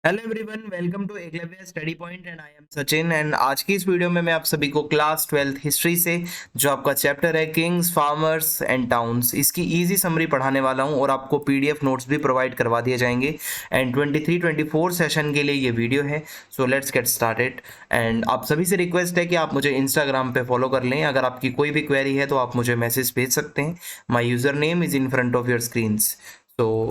Hello everyone, welcome to Eklavya study point and I am Sachin. And आज की इस video में मैं आप सभी को क्लास 12th हिस्ट्री से जो आपका चैप्टर है किंग्स, फार्मर्स एंड टाउन्स, इसकी इजी समरी पढ़ाने वाला हूं और आपको पीडीएफ नोट्स भी प्रोवाइड करवा दिए जाएंगे। एंड 23-24 सेशन के लिए ये वीडियो है। So let's get started. And आप सभी से रिक्वेस्ट है कि आप मुझे इंस्टाग्राम पे फॉलो कर लें। अगर आपकी कोई भी क्वेरी है तो आप मुझे मैसेज भेज सकते हैं। My user name is in front of your screens. तो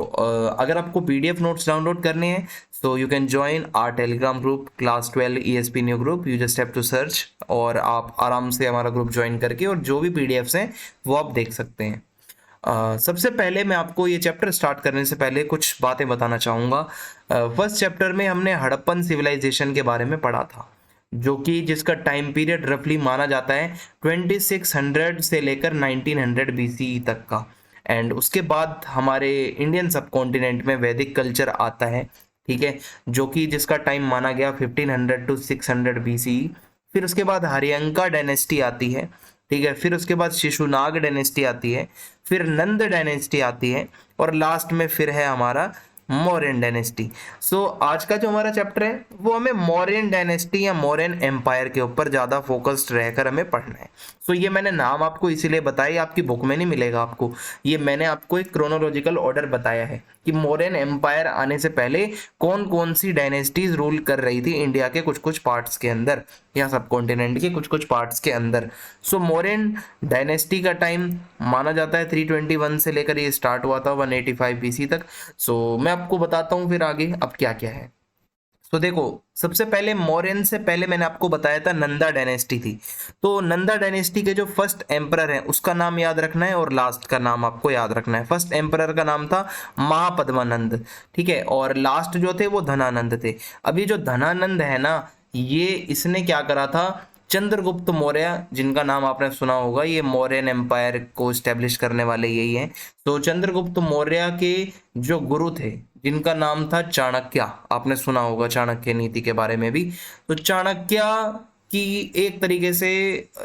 अगर आपको पीडीएफ नोट्स डाउनलोड करने हैं so you can join our telegram group class 12 ESP new group। you just have to search और आप आराम से हमारा ग्रुप ज्वाइन करके और जो भी पीडीएफ्स हैं वो आप देख सकते हैं। सबसे पहले मैं आपको ये चैप्टर स्टार्ट करने से पहले कुछ बातें बताना चाहूँगा। फर्स्ट चैप्टर में हमने हड़प्पन सिविलाइजेशन के बारे में पढ़ा था, जो कि जिसका टाइम पीरियड रफली माना जाता है 2600 से लेकर 1900 BCE तक का। एंड उसके बाद हमारे इंडियन सब कॉन्टिनेंट में वैदिक कल्चर आता है, ठीक है, जो कि जिसका टाइम माना गया 1500 टू 600 BCE। फिर उसके बाद हरियंका डायनेस्टी आती है, ठीक है। फिर उसके बाद शिशुनाग डायनेस्टी आती है, फिर नंद डायनेस्टी आती है और लास्ट में फिर है हमारा मौर्यन डायनेस्टी। सो आज का जो हमारा चैप्टर है वो हमें मौर्यन डायनेस्टी या मौर्यन एम्पायर के ऊपर ज़्यादा फोकस्ड रहकर हमें पढ़ना है। सो ये मैंने नाम आपको इसीलिए बताया, आपकी बुक में नहीं मिलेगा आपको। ये मैंने आपको एक क्रोनोलॉजिकल ऑर्डर बताया है कि मौर्यन एम्पायर आने से पहले कौन कौन सी डायनेस्टीज रूल कर रही थी इंडिया के कुछ कुछ पार्ट्स के अंदर या सब कॉन्टिनेंट के कुछ कुछ पार्ट्स के अंदर। सो मौर्यन डायनेस्टी का टाइम माना जाता है 321 से लेकर ये स्टार्ट हुआ था 185 BC तक। सो मैं आपको बताता हूँ फिर आगे अब क्या क्या है। तो देखो, सबसे पहले मौर्यन से पहले मैंने आपको बताया था नंदा डायनेस्टी थी। तो नंदा डायनेस्टी के जो फर्स्ट एम्परर है उसका नाम याद रखना है और लास्ट का नाम आपको याद रखना है। फर्स्ट एम्परर का नाम था महापद्मानंद, ठीक है, और लास्ट जो थे वो धनानंद थे। अभी जो धनानंद है ना, ये इसने क्या करा था, चंद्रगुप्त मौर्य, जिनका नाम आपने सुना होगा, ये मौर्यन एम्पायर को स्टैब्लिश करने वाले यही हैं। तो चंद्रगुप्त मौर्य के जो गुरु थे जिनका नाम था चाणक्य, आपने सुना होगा चाणक्य नीति के बारे में भी। तो चाणक्य की एक तरीके से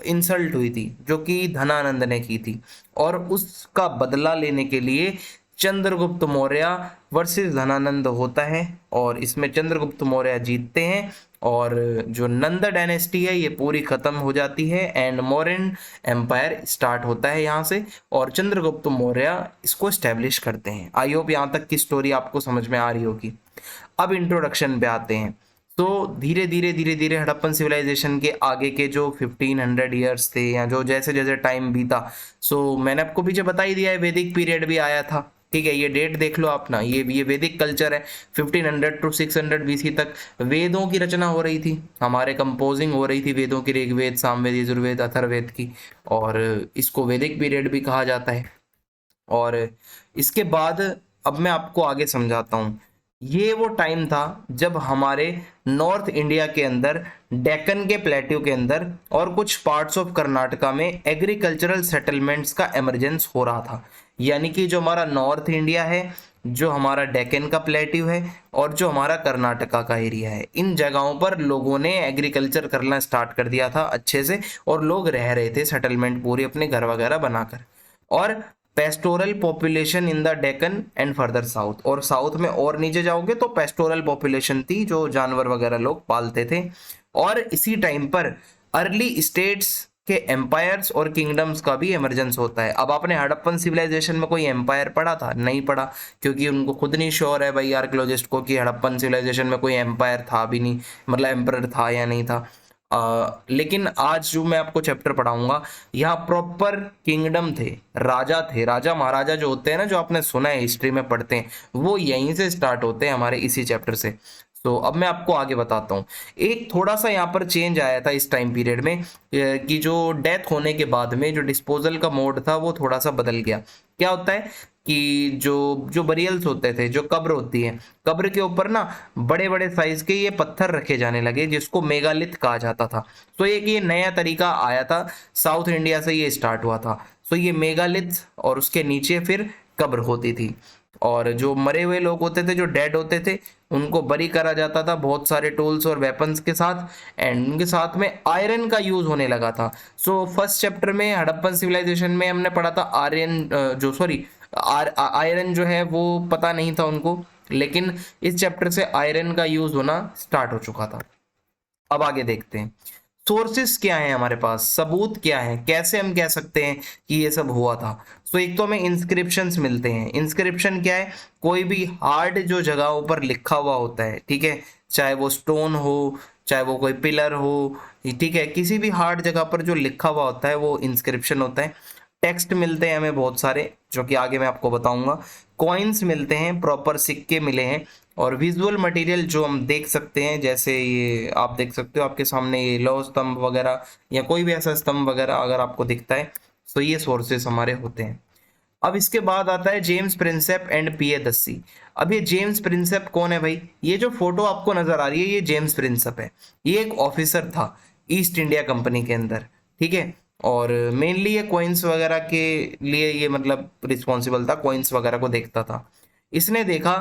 इंसल्ट हुई थी जो कि धनानंद ने की थी, और उसका बदला लेने के लिए चंद्रगुप्त मौर्य वर्सेस धनानंद होता है और इसमें चंद्रगुप्त मौर्य जीतते हैं और जो नंद डायनेस्टी है ये पूरी खत्म हो जाती है एंड मौर्यन एम्पायर स्टार्ट होता है यहाँ से और चंद्रगुप्त मौर्य इसको स्टैब्लिश करते हैं। आई होप यहाँ तक की स्टोरी आपको समझ में आ रही होगी। अब इंट्रोडक्शन पे आते हैं। तो धीरे धीरे धीरे धीरे हड़प्पन सिविलाइजेशन के आगे के जो 1500 ईयर्स थे या जो जैसे जैसे टाइम बीता, सो मैंने आपको पीछे बता ही दिया है, वैदिक पीरियड भी आया था, ठीक है। ये डेट देख लो आप ना, ये वैदिक कल्चर है। 1500 टू 600 BC तक वेदों की रचना हो रही थी, हमारे कंपोजिंग हो रही थी वेदों की, ऋग्वेद, सामवेद, यजुर्वेद, अथर्ववेद की, और इसको वैदिक पीरियड भी कहा जाता है। और इसके बाद अब मैं आपको आगे समझाता हूँ। ये वो टाइम था जब हमारे नॉर्थ इंडिया के अंदर, डेक्कन के प्लेट्यू के अंदर और कुछ पार्ट्स ऑफ कर्नाटका में एग्रीकल्चरल सेटलमेंट्स का एमरजेंस हो रहा था। यानी कि जो हमारा नॉर्थ इंडिया है, जो हमारा डेक्कन का प्लेट्यू है और जो हमारा कर्नाटका का एरिया है, इन जगहों पर लोगों ने एग्रीकल्चर करना स्टार्ट कर दिया था अच्छे से, और लोग रह रहे थे सेटलमेंट पूरी अपने घर वगैरह बनाकर। और pastoral population in the Deccan and further south, और साउथ में और नीचे जाओगे तो पेस्टोरल पॉपुलेशन थी, जो जानवर वगैरह लोग पालते थे। और इसी टाइम पर अर्ली स्टेट्स के एम्पायर्स और किंगडम्स का भी इमरजेंस होता है। अब आपने हड़प्पन सिविलाइजेशन में कोई एम्पायर पढ़ा था? नहीं पढ़ा, क्योंकि उनको खुद नहीं श्योर है भाई आर्कियोलॉजिस्ट को कि हड़प्पन सिविलाइजेशन में कोई एम्पायर था भी नहीं, मतलब एम्परर था या नहीं था। लेकिन आज जो मैं आपको चैप्टर पढ़ाऊंगा, यहाँ प्रॉपर किंगडम थे, राजा थे, राजा महाराजा जो होते हैं ना, जो आपने सुना है हिस्ट्री में पढ़ते हैं, वो यहीं से स्टार्ट होते हैं हमारे इसी चैप्टर से। तो अब मैं आपको आगे बताता हूँ। एक थोड़ा सा यहाँ पर चेंज आया था इस टाइम पीरियड में कि जो डेथ होने के बाद में जो डिस्पोजल का मोड था वो थोड़ा सा बदल गया। क्या होता है कि जो जो बरियल्स होते थे, जो कब्र होती है, कब्र के ऊपर ना बड़े बड़े साइज के ये पत्थर रखे जाने लगे जिसको मेगालिथ कहा जाता था। तो एक ये नया तरीका आया था, साउथ इंडिया से ये स्टार्ट हुआ था। तो ये मेगालिथ और उसके नीचे फिर कब्र होती थी, और जो मरे हुए लोग होते थे, जो डेड होते थे, उनको बरी करा जाता था बहुत सारे टूल्स और वेपन्स के साथ, एंड उनके साथ में आयरन का यूज होने लगा था। सो फर्स्ट चैप्टर में हड़प्पन सिविलाइजेशन में हमने पढ़ा था आयरन, जो सॉरी आयरन जो है वो पता नहीं था उनको, लेकिन इस चैप्टर से आयरन का यूज होना स्टार्ट हो चुका था। अब आगे देखते हैं सोर्सेस क्या है हमारे पास, सबूत क्या है, कैसे हम कह सकते हैं कि ये सब हुआ था। सो एक तो हमें इंस्क्रिप्शंस मिलते हैं। इंस्क्रिप्शन क्या है, कोई भी हार्ड जो जगहों पर लिखा हुआ होता है, ठीक है, चाहे वो स्टोन हो, चाहे वो कोई पिलर हो, ठीक है, किसी भी हार्ड जगह पर जो लिखा हुआ होता है वो इंस्क्रिप्शन होता है। टेक्स्ट मिलते हैं हमें बहुत सारे, जो कि आगे मैं आपको बताऊंगा। कॉइन्स मिलते हैं, प्रॉपर सिक्के मिले हैं, और विजुअल मटेरियल जो हम देख सकते हैं, जैसे ये आप देख सकते हो आपके सामने ये लौह स्तंभ वगैरह या कोई भी ऐसा स्तंभ वगैरह अगर आपको दिखता है, तो ये सोर्सेस हमारे होते हैं। अब इसके बाद आता है जेम्स प्रिंसेप एंड पीए दस्सी। अब ये जेम्स प्रिंसेप कौन है भाई? ये जो फोटो आपको नजर आ रही है ये जेम्स प्रिंसेप है। ये एक ऑफिसर था ईस्ट इंडिया कंपनी के अंदर, ठीक है, और मेनली ये कॉइन्स वगैरह के लिए ये मतलब रिस्पॉन्सिबल था, कॉइन्स वगैरह को देखता था। इसने देखा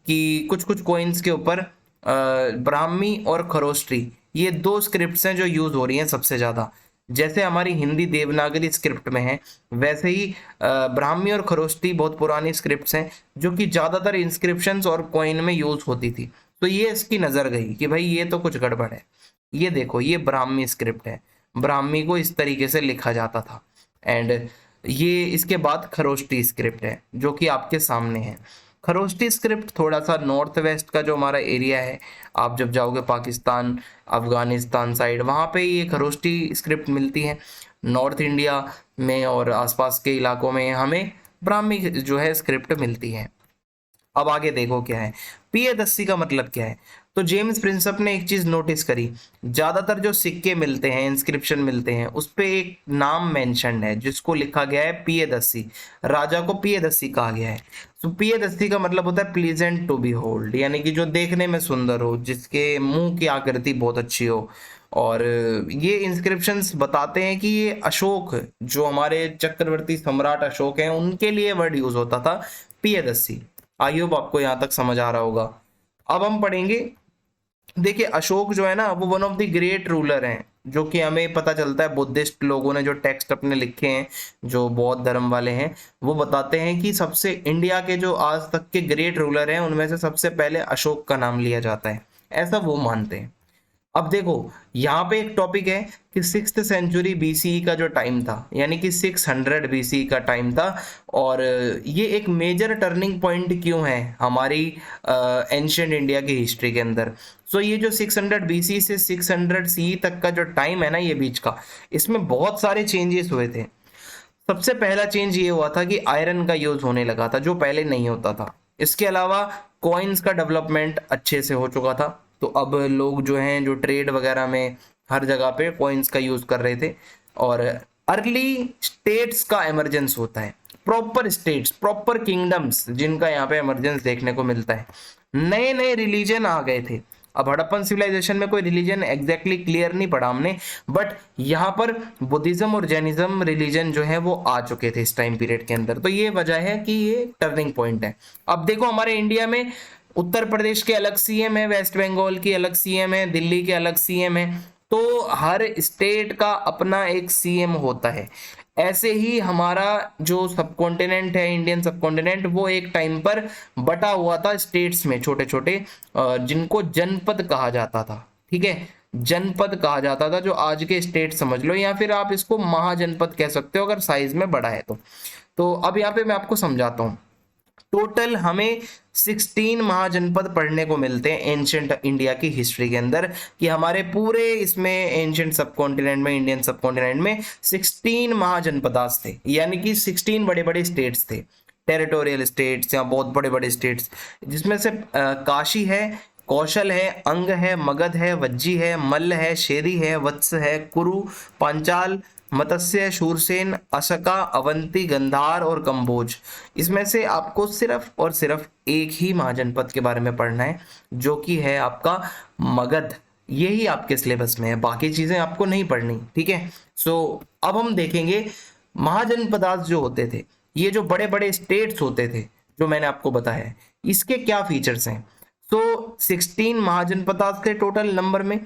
कि कुछ कुछ कॉइन्स के ऊपर ब्राह्मी और खरोष्टी ये दो स्क्रिप्ट्स हैं जो यूज हो रही हैं सबसे ज्यादा। जैसे हमारी हिंदी देवनागरी स्क्रिप्ट में है, वैसे ही ब्राह्मी और खरोष्टी बहुत पुरानी स्क्रिप्ट्स हैं जो कि ज्यादातर इंस्क्रिप्शंस और कॉइन में यूज होती थी। तो ये इसकी नजर गई कि भाई ये तो कुछ गड़बड़ है। ये देखो ये ब्राह्मी स्क्रिप्ट है, ब्राह्मी को इस तरीके से लिखा जाता था। एंड ये इसके बाद खरोष्टी स्क्रिप्ट है जो कि आपके सामने है। खरोष्टी स्क्रिप्ट थोड़ा सा नॉर्थ वेस्ट का जो हमारा एरिया है, आप जब जाओगे पाकिस्तान अफगानिस्तान साइड, वहाँ पे ये खरोष्टी स्क्रिप्ट मिलती है। नॉर्थ इंडिया में और आसपास के इलाकों में हमें ब्राह्मी जो है स्क्रिप्ट मिलती है। अब आगे देखो क्या है, पीएदस्सी का मतलब क्या है। तो जेम्स प्रिंसेप ने एक चीज नोटिस करी, ज्यादातर जो सिक्के मिलते हैं, इंस्क्रिप्शन मिलते हैं, उस पे एक नाम मेंशन्ड है जिसको लिखा गया है पीएदस्सी। राजा को पीएदस्सी कहा गया है। तो पीएदस्सी का मतलब होता है प्लीजेंट टू बी होल्ड, यानी कि जो देखने में सुंदर हो, जिसके मुंह की आकृति बहुत अच्छी हो। और ये इंस्क्रिप्शंस बताते हैं कि ये अशोक, जो हमारे चक्रवर्ती सम्राट अशोक हैं, उनके लिए वर्ड यूज होता था पीएदस्सी। आई होप आपको यहां तक समझ आ रहा होगा। अब हम पढ़ेंगे, देखिए अशोक जो है ना वो one of the great ruler हैं, जो कि हमें पता चलता है बुद्धिस्ट लोगों ने जो टेक्स्ट अपने लिखे हैं, जो बौद्ध धर्म वाले हैं, वो बताते हैं कि सबसे इंडिया के जो आज तक के ग्रेट रूलर हैं उनमें से सबसे पहले अशोक का नाम लिया जाता है, ऐसा वो मानते हैं। अब देखो यहाँ पे एक टॉपिक है कि 6th सेंचुरी बीसीई का जो टाइम था, यानी कि 600 बीसीई का टाइम था, और ये एक मेजर टर्निंग पॉइंट क्यों है हमारी एंशिएंट इंडिया की हिस्ट्री के अंदर। सो ये जो 600 बीसी से 600 सी तक का जो टाइम है ना, ये बीच का, इसमें बहुत सारे चेंजेस हुए थे। सबसे पहला चेंज ये हुआ था कि आयरन का यूज होने लगा था जो पहले नहीं होता था। इसके अलावा कॉइन्स का डेवलपमेंट अच्छे से हो चुका था, तो अब लोग जो हैं जो ट्रेड वगैरह में हर जगह पे कॉइन्स का यूज कर रहे थे। और अर्ली स्टेट्स का एमरजेंस होता है, प्रॉपर स्टेट्स, प्रॉपर किंगडम्स जिनका यहाँ पे एमरजेंस देखने को मिलता है। नए नए रिलीजन आ गए थे। अब हड़प्पन सिविलाइजेशन में कोई रिलीजन एग्जैक्टली क्लियर नहीं पढ़ा हमने, बट यहाँ पर बुद्धिज्म और जैनिज्म रिलीजन जो है वो आ चुके थे इस टाइम पीरियड के अंदर। तो ये वजह है कि ये टर्निंग पॉइंट है। अब देखो हमारे इंडिया में उत्तर प्रदेश के अलग सीएम है, वेस्ट बंगाल की अलग सीएम है, दिल्ली के अलग सीएम है, तो हर स्टेट का अपना एक सीएम होता है। ऐसे ही हमारा जो सबकॉन्टिनेंट है, इंडियन सबकॉन्टिनेंट, वो एक टाइम पर बटा हुआ था स्टेट्स में, छोटे छोटे, जिनको जनपद कहा जाता था। ठीक है, जनपद कहा जाता था, जो आज के स्टेट समझ लो, या फिर आप इसको महाजनपद कह सकते हो अगर साइज में बड़ा है तो अब यहाँ पे मैं आपको समझाता हूँ। टोटल हमें 16 महाजनपद पढ़ने को मिलते हैं एंशिएंट इंडिया की हिस्ट्री के अंदर, कि हमारे पूरे इसमें एंशिएंट सबकॉन्टिनेंट में, इंडियन सबकॉन्टिनेंट में 16 महाजनपदास थे, यानी कि 16 बड़े बड़े स्टेट्स थे, टेरिटोरियल स्टेट्स या बहुत बड़े बड़े स्टेट्स, जिसमें से काशी है, कौशल है, अंग है, मगध है, वज्जी है, मल्ल है, शेरी है, वत्स है, कुरु, पांचाल, मत्स्य, शूरसेन, अशका, अवंती, गंधार और कंबोज। इसमें से आपको सिर्फ और सिर्फ एक ही महाजनपद के बारे में पढ़ना है, जो कि है आपका मगध। यही आपके सिलेबस में है, बाकी चीजें आपको नहीं पढ़नी। ठीक है, सो अब हम देखेंगे महाजनपदास जो होते थे, ये जो बड़े बड़े स्टेट्स होते थे जो मैंने आपको बताया है, इसके क्या फीचर्स हैं। तो 16 महाजनपदास थे टोटल नंबर में,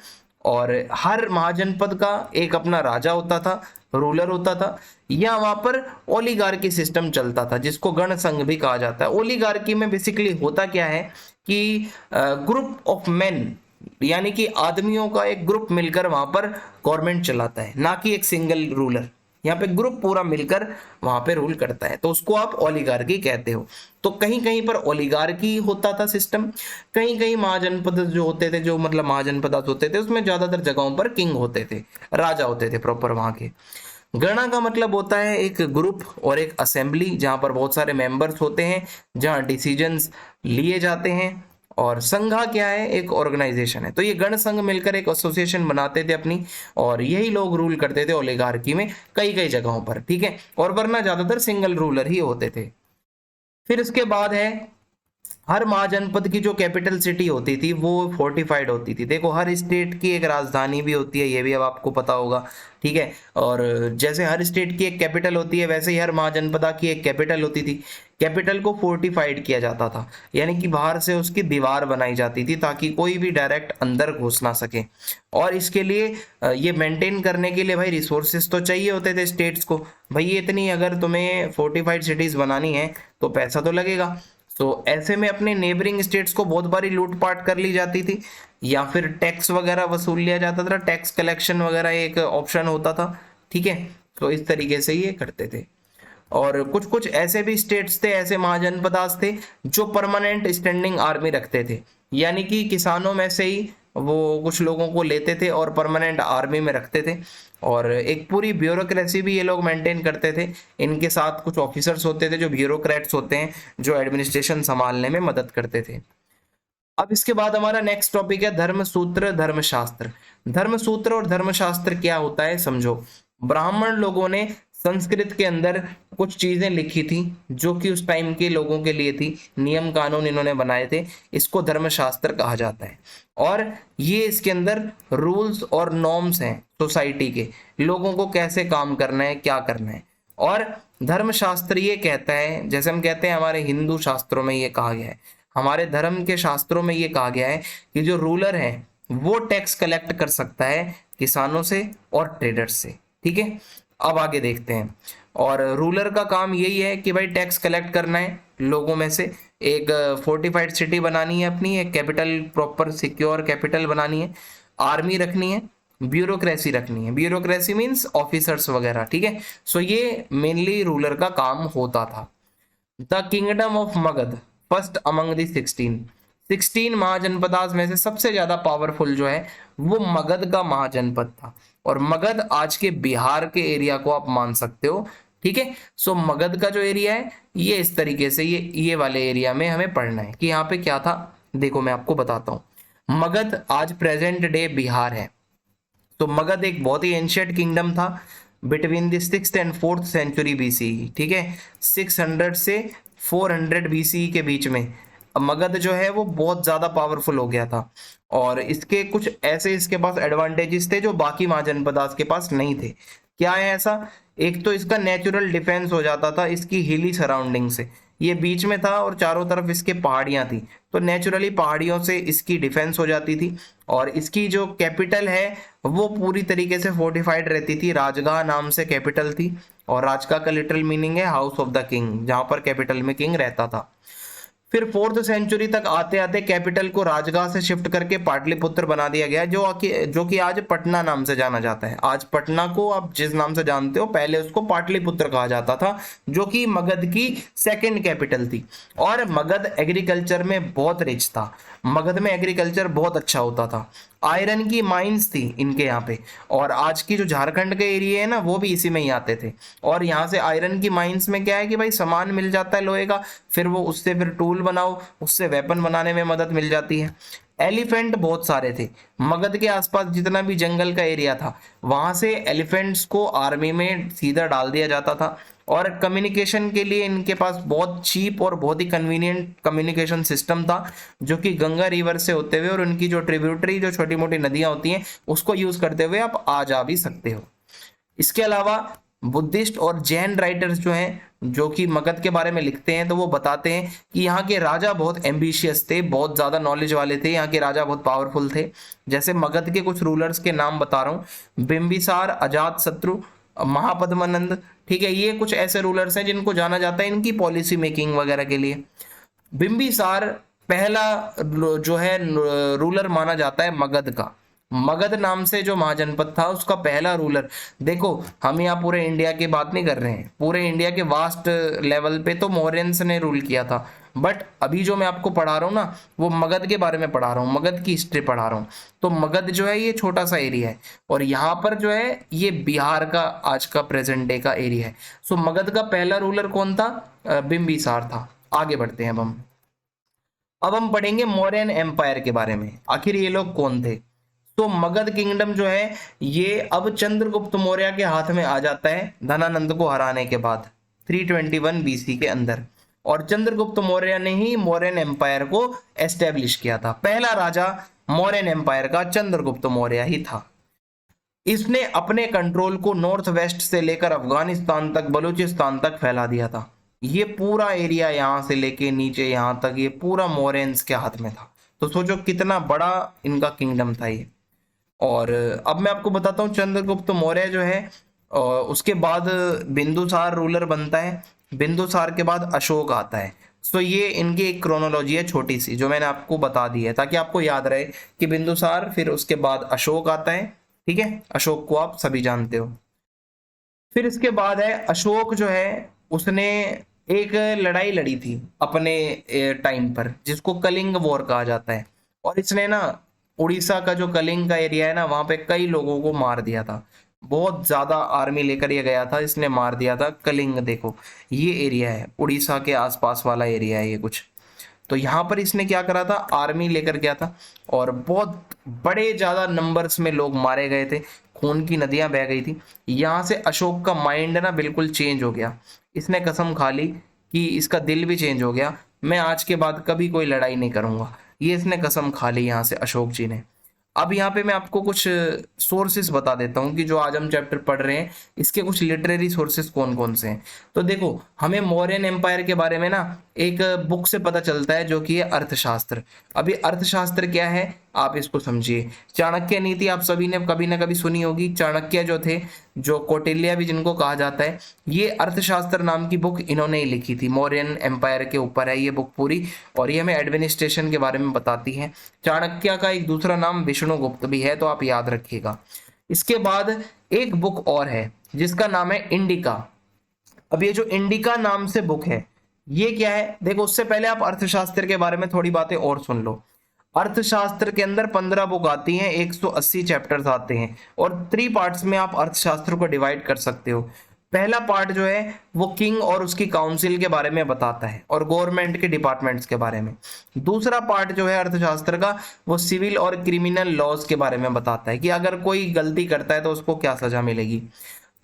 और हर महाजनपद का एक अपना राजा होता था, रूलर होता था, या वहां पर ओलिगार्की सिस्टम चलता था जिसको गण संघ भी कहा जाता है। ओलिगार्की में बेसिकली होता क्या है कि ग्रुप ऑफ मेन, यानी कि आदमियों का एक ग्रुप मिलकर वहां पर गवर्नमेंट चलाता है, ना कि एक सिंगल रूलर। यहाँ पे ग्रुप पूरा मिलकर वहां पे रूल करता है, तो उसको आप ओलिगार्की कहते हो। तो कहीं कहीं पर ओलिगार्की होता था सिस्टम, कहीं कहीं महाजनपद जो होते थे, जो मतलब महाजनपद होते थे, उसमें ज्यादातर जगहों पर किंग होते थे, राजा होते थे प्रॉपर वहां के। गणा का मतलब होता है एक ग्रुप और एक असेंबली जहां पर बहुत सारे मेंबर्स होते हैं, जहां डिसीजंस लिए जाते हैं। और संघा क्या है, एक ऑर्गेनाइजेशन है। तो ये गण संघ मिलकर एक एसोसिएशन बनाते थे अपनी, और यही लोग रूल करते थे ओलिगार्की में कई कई जगहों पर, ठीक है। और वरना ज्यादातर सिंगल रूलर ही होते थे। फिर इसके बाद है, हर महाजनपद की जो कैपिटल सिटी होती थी वो फोर्टिफाइड होती थी। देखो हर स्टेट की एक राजधानी भी होती है, ये भी अब आपको पता होगा, ठीक है। और जैसे हर स्टेट की एक कैपिटल होती है, वैसे ही हर महाजनपदा की एक कैपिटल होती थी। कैपिटल को फोर्टिफाइड किया जाता था, यानी कि बाहर से उसकी दीवार बनाई जाती थी ताकि कोई भी डायरेक्ट अंदर घुस ना सके। और इसके लिए ये मेंटेन करने के लिए भाई रिसोर्सेज तो चाहिए होते थे स्टेट्स को। भाई ये इतनी अगर तुम्हें फोर्टिफाइड सिटीज बनानी है तो पैसा तो लगेगा। तो ऐसे में अपने नेबरिंग स्टेट्स को बहुत बारी लूटपाट कर ली जाती थी, या फिर टैक्स वगैरह वसूल लिया जाता था। टैक्स कलेक्शन वगैरह एक ऑप्शन होता था, ठीक है। तो इस तरीके से ये करते थे। और कुछ कुछ ऐसे भी स्टेट्स थे, ऐसे महाजनपदास थे जो परमानेंट स्टैंडिंग आर्मी रखते थे, यानी कि किसानों में से ही वो कुछ लोगों को लेते थे और परमानेंट आर्मी में रखते थे। और एक पूरी ब्यूरोक्रेसी भी ये लोग मेंटेन करते थे। इनके साथ कुछ ऑफिसर्स होते थे जो ब्यूरोक्रेट्स होते हैं, जो एडमिनिस्ट्रेशन संभालने में मदद करते थे। अब इसके बाद हमारा नेक्स्ट टॉपिक है धर्मसूत्र धर्मशास्त्र। धर्मसूत्र और धर्मशास्त्र क्या होता है समझो। ब्राह्मण लोगों ने संस्कृत के अंदर कुछ चीजें लिखी थी जो कि उस टाइम के लोगों के लिए थी, नियम कानून इन्होंने बनाए थे, इसको धर्मशास्त्र कहा जाता है। और ये इसके अंदर रूल्स और नॉर्म्स हैं सोसाइटी के, लोगों को कैसे काम करना है, क्या करना है। और धर्मशास्त्र ये कहता है, जैसे हम कहते हैं हमारे हिंदू शास्त्रों में ये कहा गया है, हमारे धर्म के शास्त्रों में ये कहा गया है कि जो रूलर है वो टैक्स कलेक्ट कर सकता है किसानों से और ट्रेडर्स से, ठीक है। अब आगे देखते हैं। और रूलर का काम यही है कि भाई टैक्स कलेक्ट करना है लोगों में से, एक फोर्टिफाइड सिटी बनानी है अपनी, एक कैपिटल प्रॉपर सिक्योर कैपिटल बनानी है, आर्मी रखनी है, ब्यूरोक्रेसी रखनी है। ब्यूरोक्रेसी मीन्स ऑफिसर्स वगैरह, ठीक है। सो ये मेनली रूलर का काम होता था। The kingdom of Magadh first among the 16 mahajanapadas में से सबसे ज्यादा पावरफुल जो है वो मगध का महाजनपद था। और मगध आज के बिहार के एरिया को आप मान सकते हो, ठीक है। सो मगध का जो एरिया है ये इस तरीके से ये वाले एरिया में हमें पढ़ना है कि यहाँ पे क्या था। देखो मैं आपको बताता हूँ। मगध आज प्रेजेंट डे बिहार है। तो मगध एक बहुत ही एंशियंट किंगडम था between the 6th and 4th century BC, ठीक है। 600 से 400 बीसी के बीच में मगध जो है वो बहुत ज्यादा पावरफुल हो गया था। और इसके कुछ ऐसे इसके पास एडवांटेजेस थे जो बाकी महाजनपदास के पास नहीं थे। क्या है ऐसा, एक तो इसका नेचुरल डिफेंस हो जाता था इसकी हिली सराउंडिंग से, ये बीच में था और चारों तरफ इसके पहाड़ियां थी, तो नेचुरली पहाड़ियों से इसकी डिफेंस हो जाती थी। और इसकी जो कैपिटल है वो पूरी तरीके से फोर्टिफाइड रहती थी, राजगाह नाम से कैपिटल थी। और राजगाह का लिटरल मीनिंग है हाउस ऑफ द किंग, जहां पर कैपिटल में किंग रहता था। फिर 4th सेंचुरी तक आते आते कैपिटल को राजगाह से शिफ्ट करके पाटलिपुत्र बना दिया गया, जो कि आज पटना नाम से जाना जाता है। आज पटना को आप जिस नाम से जानते हो पहले उसको पाटलिपुत्र कहा जाता था, जो कि मगध की सेकंड कैपिटल थी। और मगध एग्रीकल्चर में बहुत रिच था, मगध में एग्रीकल्चर बहुत अच्छा होता था। आयरन की माइंस थी इनके यहाँ पे, और आज की जो झारखंड के एरिया है ना वो भी इसी में ही आते थे। और यहाँ से आयरन की माइंस में क्या है कि भाई सामान मिल जाता है लोहे का, फिर वो उससे फिर टूल बनाओ, उससे वेपन बनाने में मदद मिल जाती है। एलिफेंट बहुत सारे थे मगध के आसपास, जितना भी जंगल का एरिया था वहां से एलिफेंट्स को आर्मी में सीधा डाल दिया जाता था। और कम्युनिकेशन के लिए इनके पास बहुत चीप और बहुत ही कन्वीनियंट कम्युनिकेशन सिस्टम था, जो कि गंगा रिवर से होते हुए और उनकी जो ट्रिब्यूटरी जो छोटी मोटी नदियां होती हैं उसको यूज करते हुए आप आ जा भी सकते हो। इसके अलावा बुद्धिस्ट और जैन राइटर्स जो हैं, जो कि मगध के बारे में लिखते हैं, तो वो बताते हैं कि यहाँ के राजा बहुत एम्बिशियस थे, बहुत ज्यादा नॉलेज वाले थे, यहाँ के राजा बहुत पावरफुल थे। जैसे मगध के कुछ रूलर्स के नाम बता रहा हूँ, बिंबिसार, अजात शत्रु, महापद्मानंद, ठीक है, ये कुछ ऐसे रूलर्स हैं जिनको जाना जाता है इनकी पॉलिसी मेकिंग वगैरह के लिए। बिंबिसार पहला जो है रूलर माना जाता है मगध का। मगध नाम से जो महाजनपद था उसका पहला रूलर। देखो हम यहाँ पूरे इंडिया की बात नहीं कर रहे हैं, पूरे इंडिया के वास्ट लेवल पे तो मौर्यंस ने रूल किया था, बट अभी जो मैं आपको पढ़ा रहा हूँ ना वो मगध के बारे में पढ़ा रहा हूँ, मगध की हिस्ट्री पढ़ा रहा हूँ। तो मगध जो है ये छोटा सा एरिया है और यहाँ पर जो है ये बिहार का आज का प्रेजेंट डे का एरिया है। सो मगध का पहला रूलर कौन था? बिंबिसार था। आगे बढ़ते हैं अब हम पढ़ेंगे मौर्यन एम्पायर के बारे में, आखिर ये लोग कौन थे। तो मगध किंगडम जो है ये अब चंद्रगुप्त मौर्य के हाथ में आ जाता है धनानंद को हराने के बाद 321 बीसी के अंदर, और चंद्रगुप्त मौर्य ने ही मौर्यन एम्पायर को एस्टेब्लिश किया था। पहला राजा मौर्यन एम्पायर का चंद्रगुप्त मौर्य ही था। इसने अपने कंट्रोल को नॉर्थ वेस्ट से लेकर अफगानिस्तान तक, बलूचिस्तान तक फैला दिया था। ये पूरा एरिया यहां से लेके नीचे यहां तक ये पूरा मौर्यंस के हाथ में था। तो सोचो कितना बड़ा इनका किंगडम था ये। और अब मैं आपको बताता हूँ चंद्रगुप्त मौर्य जो है उसके बाद बिंदुसार रूलर बनता है, बिंदुसार के बाद अशोक आता है। सो ये इनकी एक क्रोनोलॉजी है छोटी सी जो मैंने आपको बता दी है ताकि आपको याद रहे कि बिंदुसार फिर उसके बाद अशोक आता है, ठीक है, अशोक को आप सभी जानते हो। फिर इसके बाद है अशोक जो है उसने एक लड़ाई लड़ी थी अपने टाइम पर जिसको कलिंग वॉर कहा जाता है, और इसने ना उड़ीसा का जो कलिंग का एरिया है ना वहां पे कई लोगों को मार दिया था। बहुत ज्यादा आर्मी लेकर ये गया था, इसने मार दिया था कलिंग। देखो ये एरिया है उड़ीसा के आसपास वाला एरिया है ये कुछ। तो यहाँ पर इसने क्या करा था, आर्मी लेकर गया था और बहुत बड़े ज्यादा नंबर्स में लोग मारे गए थे, खून की नदियां बह गई थी। यहाँ से अशोक का माइंड ना बिल्कुल चेंज हो गया। इसने कसम खा ली कि इसका दिल भी चेंज हो गया, मैं आज के बाद कभी कोई लड़ाई नहीं करूंगा। ये इसने कसम खा ली यहाँ से अशोक जी ने। अब यहाँ पे मैं आपको कुछ सोर्सेस बता देता हूँ कि जो आज हम चैप्टर पढ़ रहे हैं इसके कुछ लिटरेरी सोर्सेस कौन कौन से हैं। तो देखो हमें मौर्यन एम्पायर के बारे में ना एक बुक से पता चलता है जो कि है अर्थशास्त्र। अभी अर्थशास्त्र क्या है आप इसको समझिए। चाणक्य नीति आप सभी ने कभी ना कभी सुनी होगी। चाणक्य जो थे, जो कौटिल्य भी जिनको कहा जाता है, ये अर्थशास्त्र नाम की बुक इन्होंने ही लिखी थी। मौर्यन एम्पायर के ऊपर है ये बुक पूरी, और ये हमें एडमिनिस्ट्रेशन के बारे में बताती है। चाणक्य का एक दूसरा नाम विष्णुगुप्त भी है, तो आप याद रखिएगा। इसके बाद एक बुक और है जिसका नाम है इंडिका। अब ये जो इंडिका नाम से बुक है ये क्या है, देखो उससे पहले आप अर्थशास्त्र के बारे में थोड़ी बातें और सुन लो। अर्थशास्त्र के अंदर 15 बुक आती हैं, 180 चैप्टर्स आते हैं, और 3 पार्ट्स में आप अर्थशास्त्र को डिवाइड कर सकते हो। पहला पार्ट जो है वो किंग और उसकी काउंसिल के बारे में बताता है और गवर्नमेंट के डिपार्टमेंट्स के बारे में। दूसरा पार्ट जो है अर्थशास्त्र का वो सिविल और क्रिमिनल लॉज के बारे में बताता है कि अगर कोई गलती करता है तो उसको क्या सजा मिलेगी।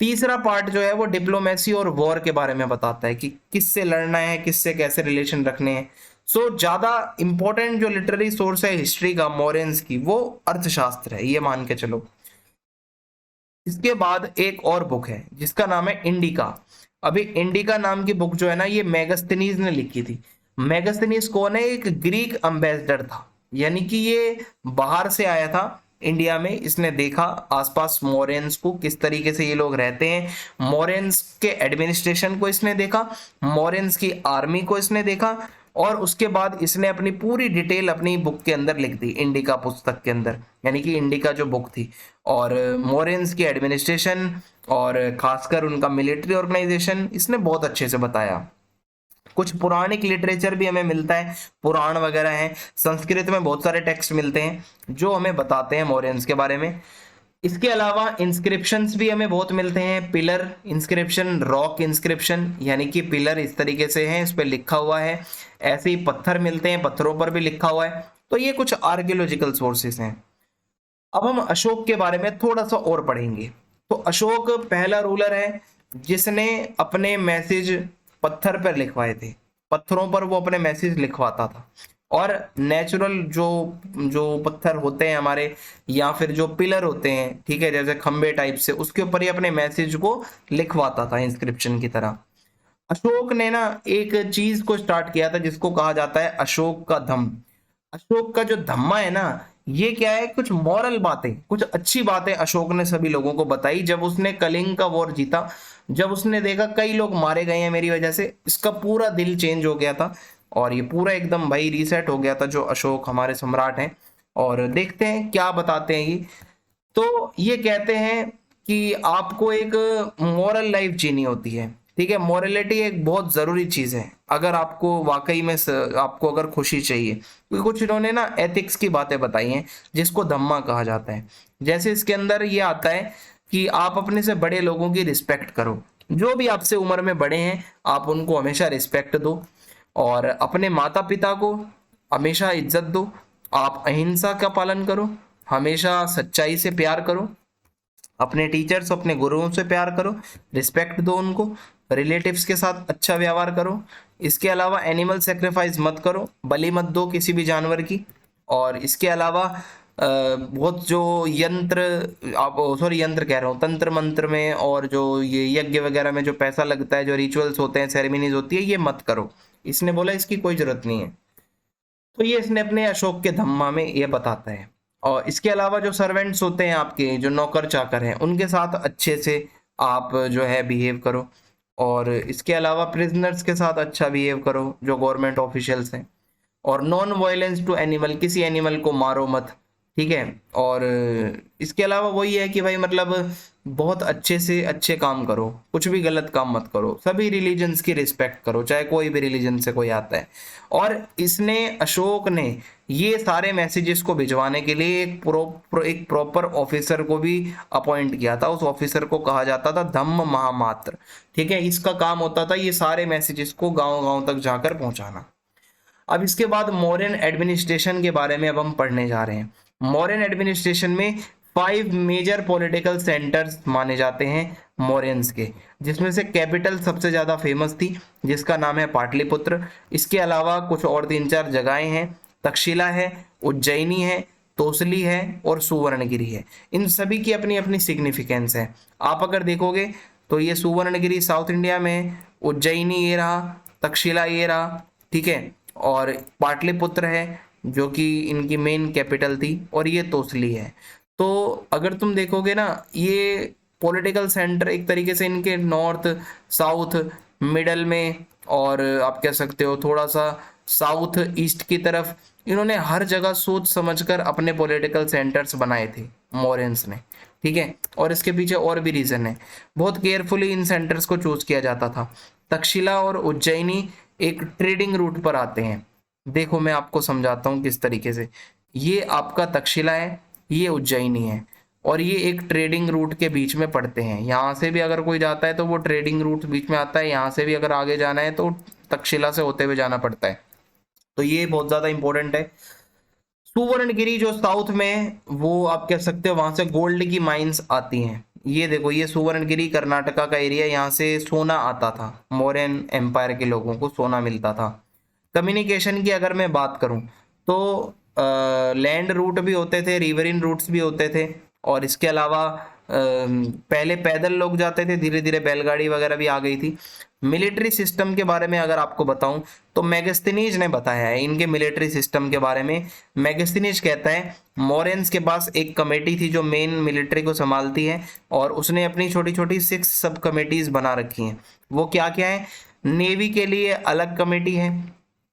तीसरा पार्ट जो है वो डिप्लोमेसी और वॉर के बारे में बताता है कि किससे लड़ना है, किससे कैसे रिलेशन रखने हैं। सो ज्यादा इंपॉर्टेंट जो लिटरेरी सोर्स है हिस्ट्री का मॉरियंस की वो अर्थशास्त्र है, ये मान के चलो। इसके बाद एक और बुक है जिसका नाम है इंडिका। अभी इंडिका नाम की बुक जो है ना ये मेगास्थनीज ने लिखी थी। मेगास्थनीज कौन है? एक ग्रीक एम्बेसडर था, यानी कि ये बाहर से आया था इंडिया में। इसने देखा आसपास मौर्यंस को, किस तरीके से ये लोग रहते हैं, मौर्यंस के एडमिनिस्ट्रेशन को इसने देखा, मौर्यंस की आर्मी को इसने देखा, और उसके बाद इसने अपनी पूरी डिटेल अपनी बुक के अंदर लिख दी, इंडिका पुस्तक के अंदर, यानी कि इंडिका जो बुक थी। और मौर्यंस की एडमिनिस्ट्रेशन और खासकर उनका मिलिट्री ऑर्गेनाइजेशन इसने बहुत अच्छे से बताया। कुछ पुरानिक लिटरेचर भी हमें मिलता है, पुराण वगैरह हैं, संस्कृत में बहुत सारे टेक्स्ट मिलते हैं जो हमें बताते हैं मौर्यंस के बारे में। इसके अलावा इंस्क्रिप्शंस भी हमें बहुत मिलते हैं। पिलर इंस्क्रिप्शन, रॉक इंस्क्रिप्शन, यानी कि पिलर इस तरीके से हैं, इस पे लिखा हुआ है। ऐसे ही पत्थर मिलते हैं, पत्थरों पर भी लिखा हुआ है। तो ये कुछ आर्कियोलॉजिकल सोर्सेस हैं। अब हम अशोक के बारे में थोड़ा सा और पढ़ेंगे। तो अशोक पहला रूलर है जिसने अपने मैसेज पत्थर पर लिखवाए थे, पत्थरों पर वो अपने मैसेज लिखवाता था। और नेचुरल जो जो पत्थर होते हैं हमारे, या फिर जो पिलर होते हैं, ठीक है, जैसे खंबे टाइप से, उसके ऊपर ही अपने मैसेज को लिखवाता था इंस्क्रिप्शन की तरह। अशोक ने ना एक चीज को स्टार्ट किया था जिसको कहा जाता है अशोक का धम्म। अशोक का जो धम्मा है ना ये क्या है, कुछ मॉरल बातें, कुछ अच्छी बातें अशोक ने सभी लोगों को बताई जब उसने कलिंग का वॉर जीता। जब उसने देखा कई लोग मारे गए हैं मेरी वजह से, इसका पूरा दिल चेंज हो गया था और ये पूरा एकदम भाई रीसेट हो गया था जो अशोक हमारे सम्राट हैं। और देखते हैं क्या बताते हैं ये। तो ये कहते हैं कि आपको एक मॉरल लाइफ जीनी होती है, ठीक है। मोरलिटी एक बहुत जरूरी चीज है अगर आपको वाकई में आपको अगर खुशी चाहिए, क्योंकि कुछ इन्होंने ना एथिक्स की बातें बताई हैं जिसको धम्मा कहा जाता है। जैसे इसके अंदर ये आता है कि आप अपने से बड़े लोगों की रिस्पेक्ट करो, जो भी आपसे उम्र में बड़े हैं आप उनको हमेशा रिस्पेक्ट दो, और अपने माता पिता को हमेशा इज्जत दो। आप अहिंसा का पालन करो, हमेशा सच्चाई से प्यार करो, अपने टीचर्स अपने गुरुओं से प्यार करो, रिस्पेक्ट दो उनको, रिलेटिव्स के साथ अच्छा व्यवहार करो। इसके अलावा एनिमल सेक्रीफाइस मत करो, बलि मत दो किसी भी जानवर की। और इसके अलावा बहुत जो यंत्र, आप सॉरी यंत्र कह रहा हूँ, तंत्र मंत्र में और जो ये यज्ञ वगैरह में जो पैसा लगता है, जो रिचुअल्स होते हैं, सेरेमनीज होती है, ये मत करो। इसने बोला इसकी कोई जरूरत नहीं है। तो ये इसने अपने अशोक के धम्मा में ये बताता है। और इसके अलावा जो सर्वेंट्स होते हैं आपके, जो नौकर चाकर हैं, उनके साथ अच्छे से आप जो है बिहेव करो। और इसके अलावा प्रिजनर्स के साथ अच्छा बिहेव करो जो गवर्नमेंट ऑफिशियल्स हैं। और नॉन वायलेंस टू एनिमल, किसी एनिमल को मारो मत, ठीक है। और इसके अलावा वही है कि भाई मतलब बहुत अच्छे से अच्छे काम करो, कुछ भी गलत काम मत करो, सभी रिलीजन्स की रिस्पेक्ट करो, चाहे कोई भी रिलीजन से कोई आता है। और इसने अशोक ने ये सारे मैसेजेस को भिजवाने के लिए एक प्रॉपर ऑफिसर को भी अपॉइंट किया था। उस ऑफिसर को कहा जाता था धम्म महामात्र, ठीक है। इसका काम होता था ये सारे मैसेजेस को गांव गांव तक जाकर पहुंचाना। अब इसके बाद मौर्यन एडमिनिस्ट्रेशन के बारे में अब हम पढ़ने जा रहे हैं। मौर्यन एडमिनिस्ट्रेशन में 5 मेजर पॉलिटिकल सेंटर्स माने जाते हैं मौर्यंस के, जिसमें से कैपिटल सबसे ज्यादा फेमस थी जिसका नाम है पाटलिपुत्र। इसके अलावा कुछ और 3-4 जगहें हैं, तक्षशिला है, उज्जैनी है, तोसली है और सुवर्णगिरी है। इन सभी की अपनी अपनी सिग्निफिकेंस है। आप अगर देखोगे तो ये सुवर्णगिरी साउथ इंडिया में है, उज्जैनी ये रहा, तक्षशिला ये रहा, ठीक है। और पाटलिपुत्र है जो कि इनकी मेन कैपिटल थी, और ये तोसली है। तो अगर तुम देखोगे ना, ये पॉलिटिकल सेंटर एक तरीके से इनके नॉर्थ, साउथ, मिडल में, और आप कह सकते हो थोड़ा सा साउथ ईस्ट की तरफ, इन्होंने हर जगह सोच समझकर अपने पॉलिटिकल सेंटर्स बनाए थे मौर्यंस ने, ठीक है। और इसके पीछे और भी रीजन है, बहुत केयरफुली इन सेंटर्स को चूज किया जाता था। तक्षशिला और उज्जैनी एक ट्रेडिंग रूट पर आते हैं। देखो मैं आपको समझाता हूँ किस तरीके से। ये आपका तक्षशिला है, ये उज्जैनी है, और ये एक ट्रेडिंग रूट के बीच में पड़ते हैं। यहाँ से भी अगर कोई जाता है तो वो ट्रेडिंग रूट बीच में आता है, यहाँ से भी अगर आगे जाना है तो तक्षशिला से होते हुए जाना पड़ता है। तो ये बहुत ज्यादा इंपॉर्टेंट है। सुवर्णगिरी जो साउथ में है, वो आप कह सकते हो वहां से गोल्ड की माइंस आती हैं। ये देखो, ये सुवर्णगिरी कर्नाटका का एरिया, यहाँ से सोना आता था, मौर्यन एम्पायर के लोगों को सोना मिलता था। कम्युनिकेशन की अगर मैं बात करूं तो लैंड रूट भी होते थे, रिवरिन रूट्स भी होते थे, और इसके अलावा पहले पैदल लोग जाते थे, धीरे धीरे बैलगाड़ी वगैरह भी आ गई थी। मिलिट्री सिस्टम के बारे में अगर आपको बताऊं तो मैगस्थनीज ने बताया है इनके मिलिट्री सिस्टम के बारे में। मैगस्थनीज कहता है मौर्यंस के पास एक कमेटी थी जो मेन मिलिट्री को संभालती है, और उसने अपनी छोटी छोटी 6 सब कमेटीज बना रखी हैं। वो क्या क्या है? नेवी के लिए अलग कमेटी है,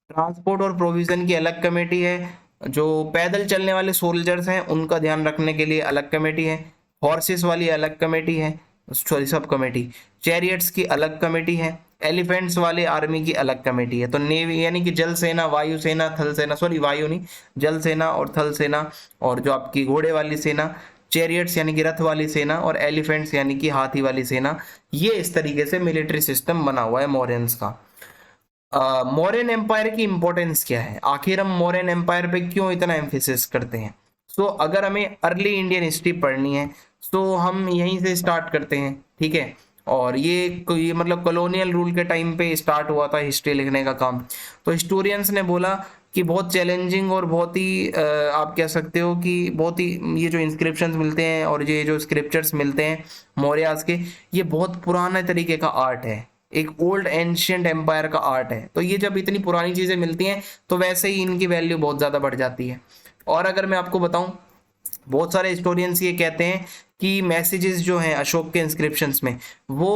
ट्रांसपोर्ट और प्रोविजन की अलग कमेटी है, जो पैदल चलने वाले सोल्जर्स हैं उनका ध्यान रखने के लिए अलग कमेटी है, हॉर्सेस वाली अलग कमेटी है, सॉरी सब कमेटी, चैरियट्स की अलग कमेटी है, एलिफेंट्स वाले आर्मी की अलग कमेटी है। तो नेवी यानी कि जल सेना, वायु सेना, थल सेना, सॉरी वायु नहीं, जल सेना और थल सेना, और जो आपकी घोड़े वाली सेना, चैरियट्स यानी कि रथ वाली सेना, और एलिफेंट्स यानी कि हाथी वाली सेना। ये इस तरीके से मिलिट्री सिस्टम बना हुआ है मौर्यंस का। मौर्यन एम्पायर की इंपॉर्टेंस क्या है, आखिर हम मौर्यन एम्पायर पे क्यों इतना एम्फेसिस करते हैं? सो अगर हमें अर्ली इंडियन हिस्ट्री पढ़नी है तो हम यहीं से स्टार्ट करते हैं, ठीक है। और ये मतलब कॉलोनियल रूल के टाइम पे स्टार्ट हुआ था हिस्ट्री लिखने का काम। तो हिस्टोरियंस ने बोला कि बहुत चैलेंजिंग और बहुत ही आप कह सकते हो कि बहुत ही, ये जो इंस्क्रिप्शंस मिलते हैं और ये जो स्क्रिप्चर्स मिलते हैं मौर्यास के, ये बहुत पुराने तरीके का आर्ट है, एक ओल्ड एंशियंट एम्पायर का आर्ट है। तो ये जब इतनी पुरानी चीजें मिलती हैं तो वैसे ही इनकी वैल्यू बहुत ज्यादा बढ़ जाती है। और अगर मैं आपको बताऊं, बहुत सारे हिस्टोरियंस ये कहते हैं कि मैसेजेस जो हैं अशोक के इंस्क्रिप्शंस में वो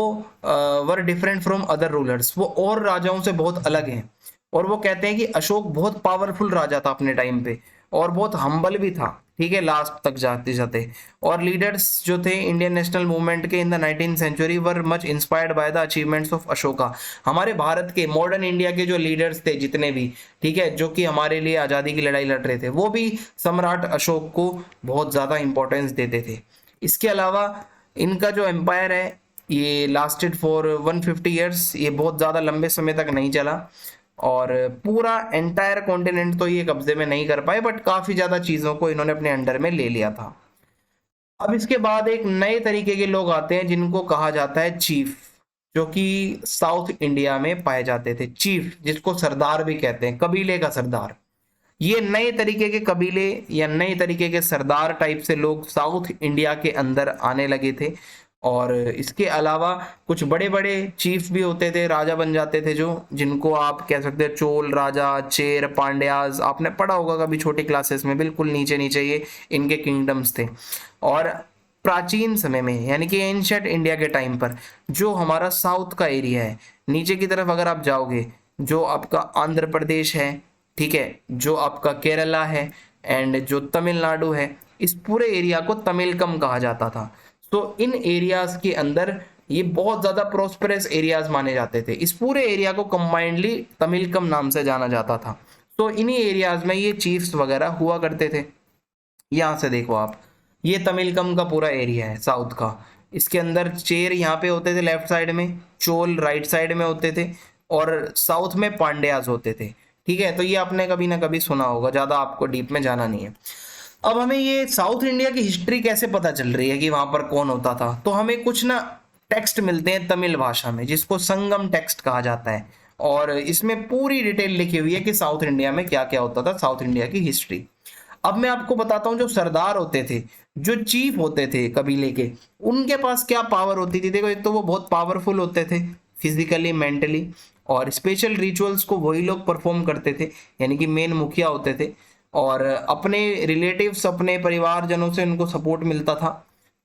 were different from other rulers, वो और राजाओं से बहुत अलग हैं। और वो कहते हैं कि अशोक बहुत पावरफुल राजा था अपने टाइम पे और बहुत हम्बल भी था, ठीक है, लास्ट तक जाते जाते। और लीडर्स जो थे इंडियन नेशनल मूवमेंट के in the 19th century were much inspired by the achievements of Ashoka. हमारे भारत के मॉडर्न इंडिया के जो लीडर्स थे जितने भी, ठीक है, जो कि हमारे लिए आज़ादी की लड़ाई लड़ रहे थे, वो भी सम्राट अशोक को बहुत ज़्यादा इंपॉर्टेंस देते थे। इसके अलावा इनका जो एम्पायर है ये लास्टेड फॉर 150 ईयर्स, ये बहुत ज़्यादा लंबे समय तक नहीं चला और पूरा एंटायर कॉन्टिनेंट तो ये कब्जे में नहीं कर पाए, बट काफ़ी ज़्यादा चीज़ों को इन्होंने अपने अंडर में ले लिया था। अब इसके बाद एक नए तरीके के लोग आते हैं जिनको कहा जाता है चीफ, जो कि साउथ इंडिया में पाए जाते थे। चीफ जिसको सरदार भी कहते हैं, कबीले का सरदार। ये नए तरीके के कबीले या नए तरीके के सरदार टाइप से लोग साउथ इंडिया के अंदर आने लगे थे। और इसके अलावा कुछ बड़े बड़े चीफ भी होते थे, राजा बन जाते थे, जो जिनको आप कह सकते हैं चोल राजा, चेर, पांड्याज, आपने पढ़ा होगा कभी छोटी क्लासेस में, बिल्कुल नीचे नीचे ये इनके किंगडम्स थे। और प्राचीन समय में यानी कि एंशिएंट इंडिया के टाइम पर जो हमारा साउथ का एरिया है, नीचे की तरफ अगर आप जाओगे, जो आपका आंध्र प्रदेश है, ठीक है, जो आपका केरला है एंड जो तमिलनाडु है, इस पूरे एरिया को तमिलकम कहा जाता था। तो इन एरियाज के अंदर ये बहुत ज्यादा प्रोस्पेरस एरियाज माने जाते थे। इस पूरे एरिया को कंबाइंडली तमिलकम नाम से जाना जाता था। तो इन्हीं एरियाज में ये चीफ्स वगैरह हुआ करते थे। यहाँ से देखो आप, ये तमिलकम का पूरा एरिया है साउथ का। इसके अंदर चेर यहाँ पे होते थे लेफ्ट साइड में, चोल राइट साइड में होते थे और साउथ में पांड्याज होते थे, ठीक है। तो ये आपने कभी ना कभी सुना होगा, ज्यादा आपको डीप में जाना नहीं है। अब हमें ये साउथ इंडिया की हिस्ट्री कैसे पता चल रही है कि वहां पर कौन होता था, तो हमें कुछ ना टेक्स्ट मिलते हैं तमिल भाषा में जिसको संगम टेक्स्ट कहा जाता है। और इसमें पूरी डिटेल लिखी हुई है कि साउथ इंडिया में क्या क्या होता था, साउथ इंडिया की हिस्ट्री। अब मैं आपको बताता हूँ, जो सरदार होते थे, जो चीफ होते थे कबीले के, उनके पास क्या पावर होती थी। देखो, एक तो वो बहुत पावरफुल होते थे फिजिकली, मेंटली, और स्पेशल रिचुअल्स को वही लोग परफॉर्म करते थे, यानी कि मेन मुखिया होते थे। और अपने रिलेटिव्स, अपने परिवारजनों से उनको सपोर्ट मिलता था।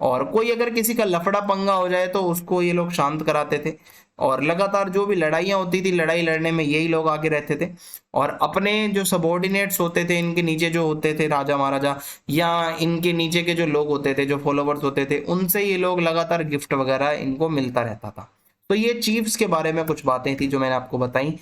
और कोई अगर किसी का लफड़ा पंगा हो जाए तो उसको ये लोग शांत कराते थे। और लगातार जो भी लड़ाइयाँ होती थी, लड़ाई लड़ने में यही लोग आगे रहते थे। और अपने जो सबॉर्डिनेट्स होते थे, इनके नीचे जो होते थे राजा महाराजा, या इनके नीचे के जो लोग होते थे, जो फॉलोवर्स होते थे, उनसे ये लोग लगातार गिफ्ट वगैरह इनको मिलता रहता था। तो ये चीफ्स के बारे में कुछ बातें थी जो मैंने आपको बताई।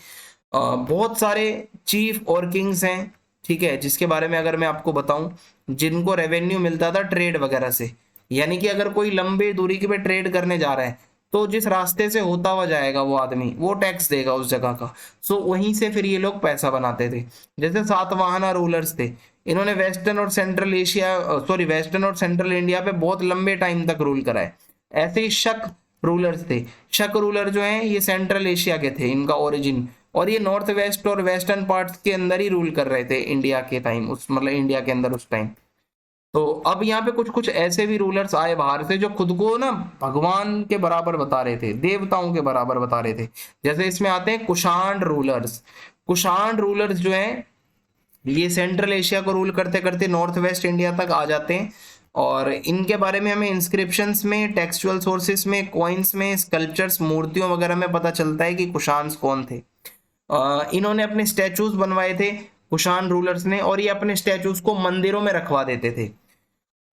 बहुत सारे चीफ और किंग्स हैं, ठीक है, जिसके बारे में अगर मैं आपको बताऊं, जिनको रेवेन्यू मिलता था ट्रेड वगैरह से। यानी कि अगर कोई लंबी दूरी के पे ट्रेड करने जा रहा है तो जिस रास्ते से होता हुआ जाएगा वो आदमी, वो टैक्स देगा उस जगह का। सो वहीं से फिर ये लोग पैसा बनाते थे। जैसे सातवाहना रूलर्स थे, इन्होंने वेस्टर्न और सेंट्रल एशिया, सॉरी, वेस्टर्न और सेंट्रल इंडिया पे बहुत लंबे टाइम तक रूल करा है। ऐसे ही शक रूलर्स थे। शक रूलर जो हैं ये सेंट्रल एशिया के थे, इनका ओरिजिन, और ये नॉर्थ वेस्ट और वेस्टर्न पार्ट्स के अंदर ही रूल कर रहे थे इंडिया के टाइम, उस मतलब इंडिया के अंदर उस टाइम। तो अब यहाँ पे कुछ कुछ ऐसे भी रूलर्स आए बाहर से जो खुद को ना भगवान के बराबर बता रहे थे, देवताओं के बराबर बता रहे थे। जैसे इसमें आते हैं कुषाण रूलर्स। कुषाण रूलर्स जो हैं ये सेंट्रल एशिया को रूल करते करते नॉर्थ वेस्ट इंडिया तक आ जाते हैं। और इनके बारे में हमें इंस्क्रिप्शंस में, टेक्सचुअल सोर्सेस में, कॉइन्स में, स्कल्पचर्स, मूर्तियों वगैरह में पता चलता है कि कुषाण कौन थे। इन्होंने अपने स्टैचूज बनवाए थे कुषाण रूलर्स ने, और ये अपने स्टैचूज को मंदिरों में रखवा देते थे।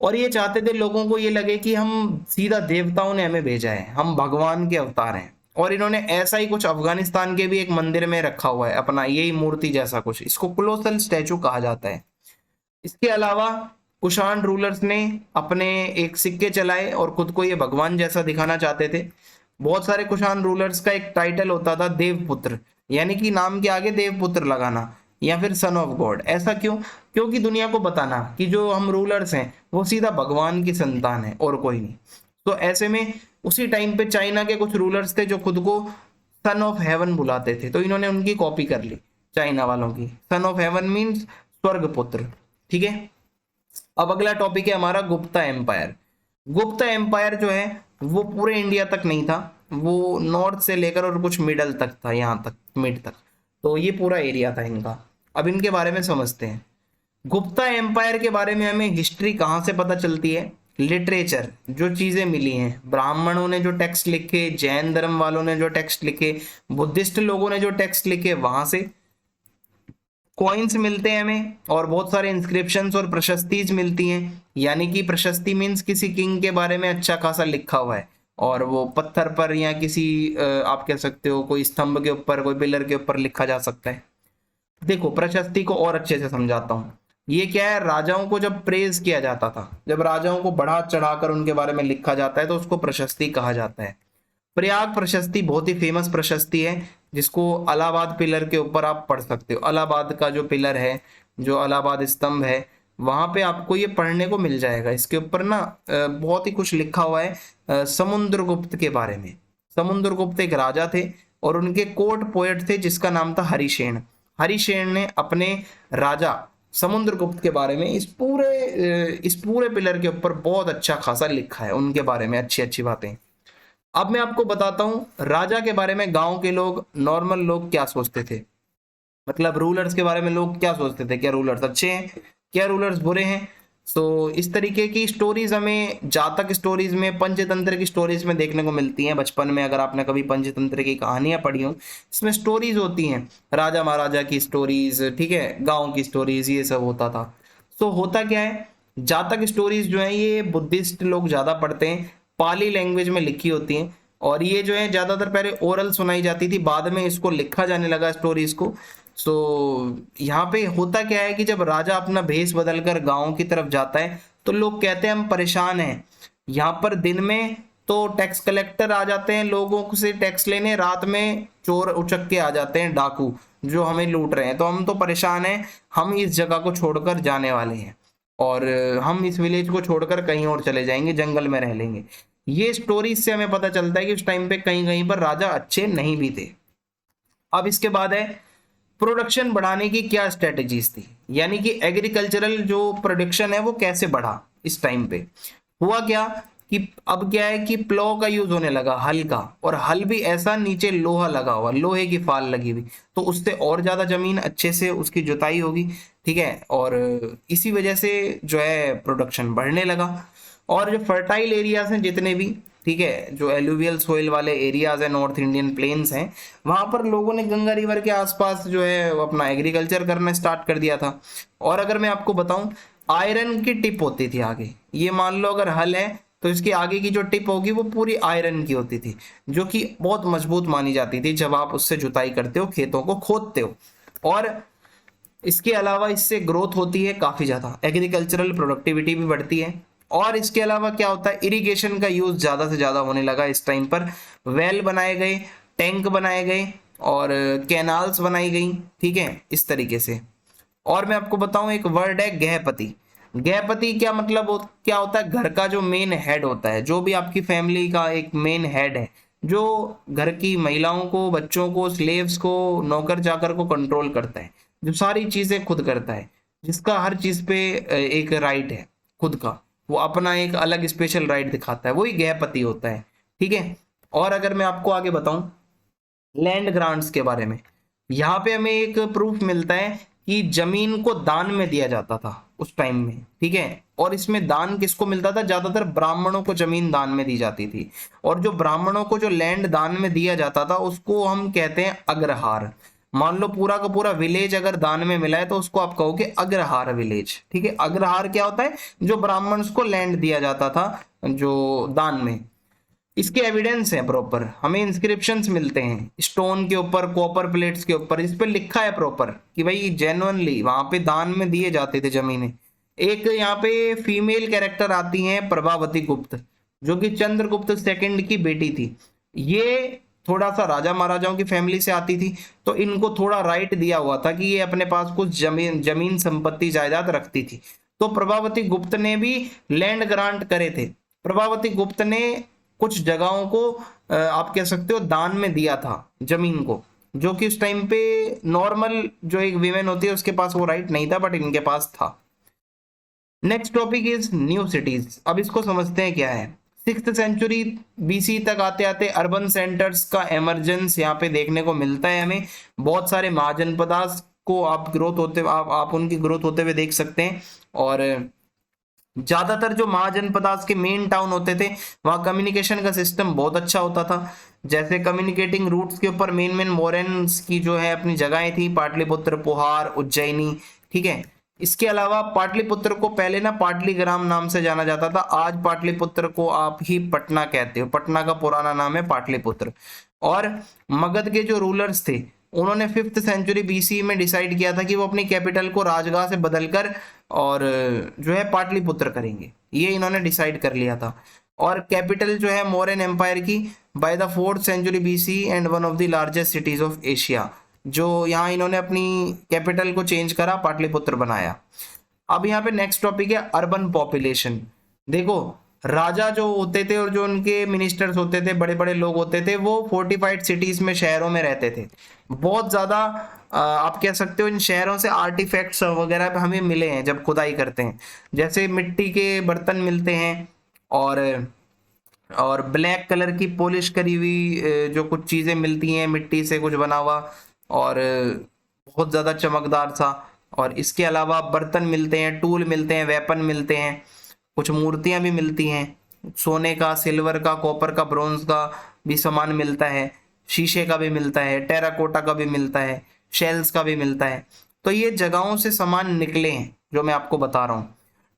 और ये चाहते थे लोगों को ये लगे कि हम सीधा देवताओं ने हमें भेजा है, हम भगवान के अवतार हैं। और इन्होंने ऐसा ही कुछ अफगानिस्तान के भी एक मंदिर में रखा हुआ है अपना, यही मूर्ति जैसा कुछ, इसको कोलोसल स्टैचू कहा जाता है। इसके अलावा कुषाण रूलर्स ने अपने एक सिक्के चलाए और खुद को ये भगवान जैसा दिखाना चाहते थे। बहुत सारे कुषाण रूलर्स का एक टाइटल होता था देवपुत्र, यानी कि नाम के आगे देवपुत्र लगाना या फिर सन ऑफ गॉड। ऐसा क्यों? क्योंकि दुनिया को बताना कि जो हम रूलर्स हैं वो सीधा भगवान की संतान है और कोई नहीं। तो ऐसे में उसी टाइम पे चाइना के कुछ रूलर्स थे जो खुद को सन ऑफ हेवन बुलाते थे, तो इन्होंने उनकी कॉपी कर ली चाइना वालों की। सन ऑफ हेवन मीन्स स्वर्ग पुत्र, ठीक है। अब अगला टॉपिक है हमारा गुप्ता एम्पायर। गुप्ता एम्पायर जो है वो पूरे इंडिया तक नहीं था, वो नॉर्थ से लेकर और कुछ मिडल तक था, यहाँ तक मिड तक। तो ये पूरा एरिया था इनका। अब इनके बारे में समझते हैं। गुप्ता एम्पायर के बारे में हमें हिस्ट्री कहाँ से पता चलती है? लिटरेचर, जो चीजें मिली हैं, ब्राह्मणों ने जो टेक्स्ट लिखे, जैन धर्म वालों ने जो टेक्स्ट लिखे, बुद्धिस्ट लोगों ने जो टेक्स्ट लिखे, वहां से कॉइन्स मिलते हैं हमें, और बहुत सारे इंस्क्रिप्शंस और प्रशस्तिज मिलती हैं। यानी कि प्रशस्ति मीन्स किसी किंग के बारे में अच्छा खासा लिखा हुआ है, और वो पत्थर पर या किसी आप कह सकते हो कोई स्तंभ के ऊपर, कोई पिलर के ऊपर लिखा जा सकता है। देखो प्रशस्ति को और अच्छे से समझाता हूँ। ये क्या है, राजाओं को जब प्रेज किया जाता था, जब राजाओं को बढ़ा चढ़ाकर उनके बारे में लिखा जाता है, तो उसको प्रशस्ति कहा जाता है। प्रयाग प्रशस्ति बहुत ही फेमस प्रशस्ति है, जिसको इलाहाबाद पिलर के ऊपर आप पढ़ सकते हो। इलाहाबाद का जो पिलर है, जो इलाहाबाद स्तंभ है, वहां पे आपको ये पढ़ने को मिल जाएगा। इसके ऊपर ना बहुत ही कुछ लिखा हुआ है समुद्रगुप्त के बारे में। समुद्रगुप्त एक राजा थे और उनके कोर्ट पोएट थे जिसका नाम था हरिशेन। हरिशेन ने अपने राजा समुद्रगुप्त के बारे में इस पूरे पिलर के ऊपर बहुत अच्छा खासा लिखा है, उनके बारे में अच्छी अच्छी बातें। अब मैं आपको बताता हूं राजा के बारे में गांव के लोग, नॉर्मल लोग क्या सोचते थे। मतलब रूलर्स के बारे में लोग क्या सोचते थे, क्या रूलर्स अच्छे हैं, क्या रूलर्स बुरे हैं। तो इस तरीके की स्टोरीज हमें जातक स्टोरीज में, पंचतंत्र की स्टोरीज में देखने को मिलती हैं। बचपन में अगर आपने कभी पंचतंत्र की कहानियां पढ़ी हो, इसमें स्टोरीज होती हैं, राजा महाराजा की स्टोरीज, ठीक है, गाँव की स्टोरीज, ये सब होता था। तो होता क्या है, जातक स्टोरीज जो है ये बुद्धिस्ट लोग ज्यादा पढ़ते हैं, पाली लैंग्वेज में लिखी होती हैं, और ये जो है ज्यादातर पहले ओरल सुनाई जाती थी, बाद में इसको लिखा जाने लगा स्टोरीज को। सो यहाँ पे होता क्या है कि जब राजा अपना भेष बदलकर गांव की तरफ जाता है, तो लोग कहते हैं हम परेशान हैं। यहाँ पर दिन में तो टैक्स कलेक्टर आ जाते हैं लोगों से टैक्स लेने, रात में चोर उचक के आ जाते हैं, डाकू, जो हमें लूट रहे हैं। तो हम तो परेशान हैं, हम इस जगह को छोड़कर जाने वाले हैं, और हम इस विलेज को छोड़कर कहीं और चले जाएंगे, जंगल में रह लेंगे। ये स्टोरी से हमें पता चलता है कि उस टाइम पे कहीं कहीं पर राजा अच्छे नहीं भी थे। अब इसके बाद है प्रोडक्शन बढ़ाने की क्या स्ट्रेटजीज थी, यानी कि एग्रीकल्चरल जो प्रोडक्शन है वो कैसे बढ़ा। इस टाइम पे हुआ क्या कि अब क्या है कि प्लो का यूज होने लगा, हल का, और हल भी ऐसा नीचे लोहा लगा हुआ, लोहे की फाल लगी हुई, तो उससे और ज्यादा जमीन अच्छे से उसकी जुताई होगी, ठीक है, और इसी वजह से जो है प्रोडक्शन बढ़ने लगा। और जो फर्टाइल एरियाज हैं जितने भी, ठीक है, जो एलुवियल सोइल वाले एरियाज हैं, नॉर्थ इंडियन प्लेन्स हैं, वहां पर लोगों ने गंगा रिवर के आसपास जो है वो अपना एग्रीकल्चर करना स्टार्ट कर दिया था। और अगर मैं आपको बताऊं, आयरन की टिप होती थी आगे, ये मान लो अगर हल है तो इसकी आगे की जो टिप होगी वो पूरी आयरन की होती थी, जो कि बहुत मजबूत मानी जाती थी जब आप उससे जुताई करते हो, खेतों को खोदते हो। और इसके अलावा इससे ग्रोथ होती है काफी ज्यादा, एग्रीकल्चरल प्रोडक्टिविटी भी बढ़ती है। और इसके अलावा क्या होता है, इरिगेशन का यूज ज्यादा से ज्यादा होने लगा इस टाइम पर। वेल बनाए गए, टैंक बनाए गए, और कैनाल्स बनाई गई, ठीक है, इस तरीके से। और मैं आपको बताऊं एक वर्ड है गृहपति। गृहपति क्या मतलब क्या होता है, घर का जो मेन हेड होता है, जो भी आपकी फैमिली का एक मेन हेड है, जो घर की महिलाओं को, बच्चों को, स्लेव्स को, नौकर चाकर को कंट्रोल करता है, जो सारी चीजें खुद करता है, जिसका हर चीज पे एक राइट है खुद का, वो अपना एक अलग स्पेशल राइट दिखाता है, वही गृहपति होता है, ठीक है। और अगर मैं आपको आगे बताऊं लैंड ग्रांट्स के बारे में, यहाँ पे हमें एक प्रूफ मिलता है कि जमीन को दान में दिया जाता था उस टाइम में, ठीक है। और इसमें दान किसको मिलता था, ज्यादातर ब्राह्मणों को जमीन दान में दी जाती थी। और जो ब्राह्मणों को जो लैंड दान में दिया जाता था उसको हम कहते हैं अग्रहार। मान लो पूरा का पूरा विलेज अगर दान में मिला है तो उसको आप कहोगे अग्रहार विलेज, ठीक है। अग्रहार क्या होता है, जो ब्राह्मण को लैंड दिया जाता था जो दान में। इसके एविडेंस है प्रॉपर, हमें इंस्क्रिप्शंस मिलते हैं स्टोन के ऊपर, कॉपर प्लेट्स के ऊपर, इस पे लिखा है प्रॉपर कि भाई जेन्युइनली वहां पे दान में दिए जाते थे जमीनें। एक यहाँ पे फीमेल कैरेक्टर आती है प्रभावती गुप्त, जो कि चंद्रगुप्त सेकंड की बेटी थी। ये थोड़ा सा राजा महाराजाओं की फैमिली से आती थी, तो इनको थोड़ा राइट दिया हुआ था कि ये अपने पास कुछ जमीन संपत्ति जायदाद रखती थी। तो प्रभावती गुप्त ने भी लैंड ग्रांट करे थे। प्रभावती गुप्त ने कुछ जगहों को आप कह सकते हो दान में दिया था जमीन को, जो कि उस टाइम पे नॉर्मल जो एक वीमेन होती है उसके पास वो राइट नहीं था, बट इनके पास था। Next topic is new cities. अब इसको समझते हैं क्या है। 6th सेंचुरी बीसी तक आते आते अर्बन सेंटर्स का एमरजेंस यहाँ पे देखने को मिलता है हमें। बहुत सारे महाजनपदास को आप आप उनकी ग्रोथ होते हुए देख सकते हैं। और ज्यादातर जो महाजनपदास के मेन टाउन होते थे वहां कम्युनिकेशन का सिस्टम बहुत अच्छा होता था। जैसे कम्युनिकेटिंग रूट्स के ऊपर मेन मेन मोरेन्स की जो है अपनी जगहें थी, पाटलिपुत्र, पोहार, उज्जैनी, ठीक है। इसके अलावा पाटलिपुत्र को पहले ना पाटलीग्राम नाम से जाना जाता था, आज पाटलिपुत्र को आप ही पटना कहते हो, पटना का पुराना नाम है पाटलिपुत्र। और मगध के जो रूलर्स थे उन्होंने 5th सेंचुरी बीसी में डिसाइड किया था कि वो अपनी कैपिटल को राजगाह से बदलकर और जो है पाटलिपुत्र करेंगे, ये इन्होंने डिसाइड कर लिया था। और कैपिटल जो है मौर्यन एम्पायर की by the 4th century BC and one of the largest cities of Asia, जो यहाँ इन्होंने अपनी कैपिटल को चेंज करा, पाटलिपुत्र बनाया। अब यहाँ पे नेक्स्ट टॉपिक है अर्बन पॉपुलेशन। देखो राजा जो होते थे और जो उनके मिनिस्टर्स होते थे, बड़े बड़े लोग होते थे, वो फोर्टिफाइड सिटीज में, शहरों में रहते थे। बहुत ज्यादा आप कह सकते हो इन शहरों से आर्टिफैक्ट्स वगैरह हमें मिले हैं जब खुदाई करते हैं, जैसे मिट्टी के बर्तन मिलते हैं और ब्लैक कलर की पॉलिश करी हुई जो कुछ चीजें मिलती हैं मिट्टी से कुछ बना हुआ और बहुत ज्यादा चमकदार सा। और इसके अलावा बर्तन मिलते हैं, टूल मिलते हैं, वेपन मिलते हैं, कुछ मूर्तियां भी मिलती हैं, सोने का, सिल्वर का, कॉपर का, ब्रोंज का भी सामान मिलता है, शीशे का भी मिलता है, टेराकोटा का भी मिलता है, शेल्स का भी मिलता है। तो ये जगहों से सामान निकले हैं जो मैं आपको बता रहा हूँ।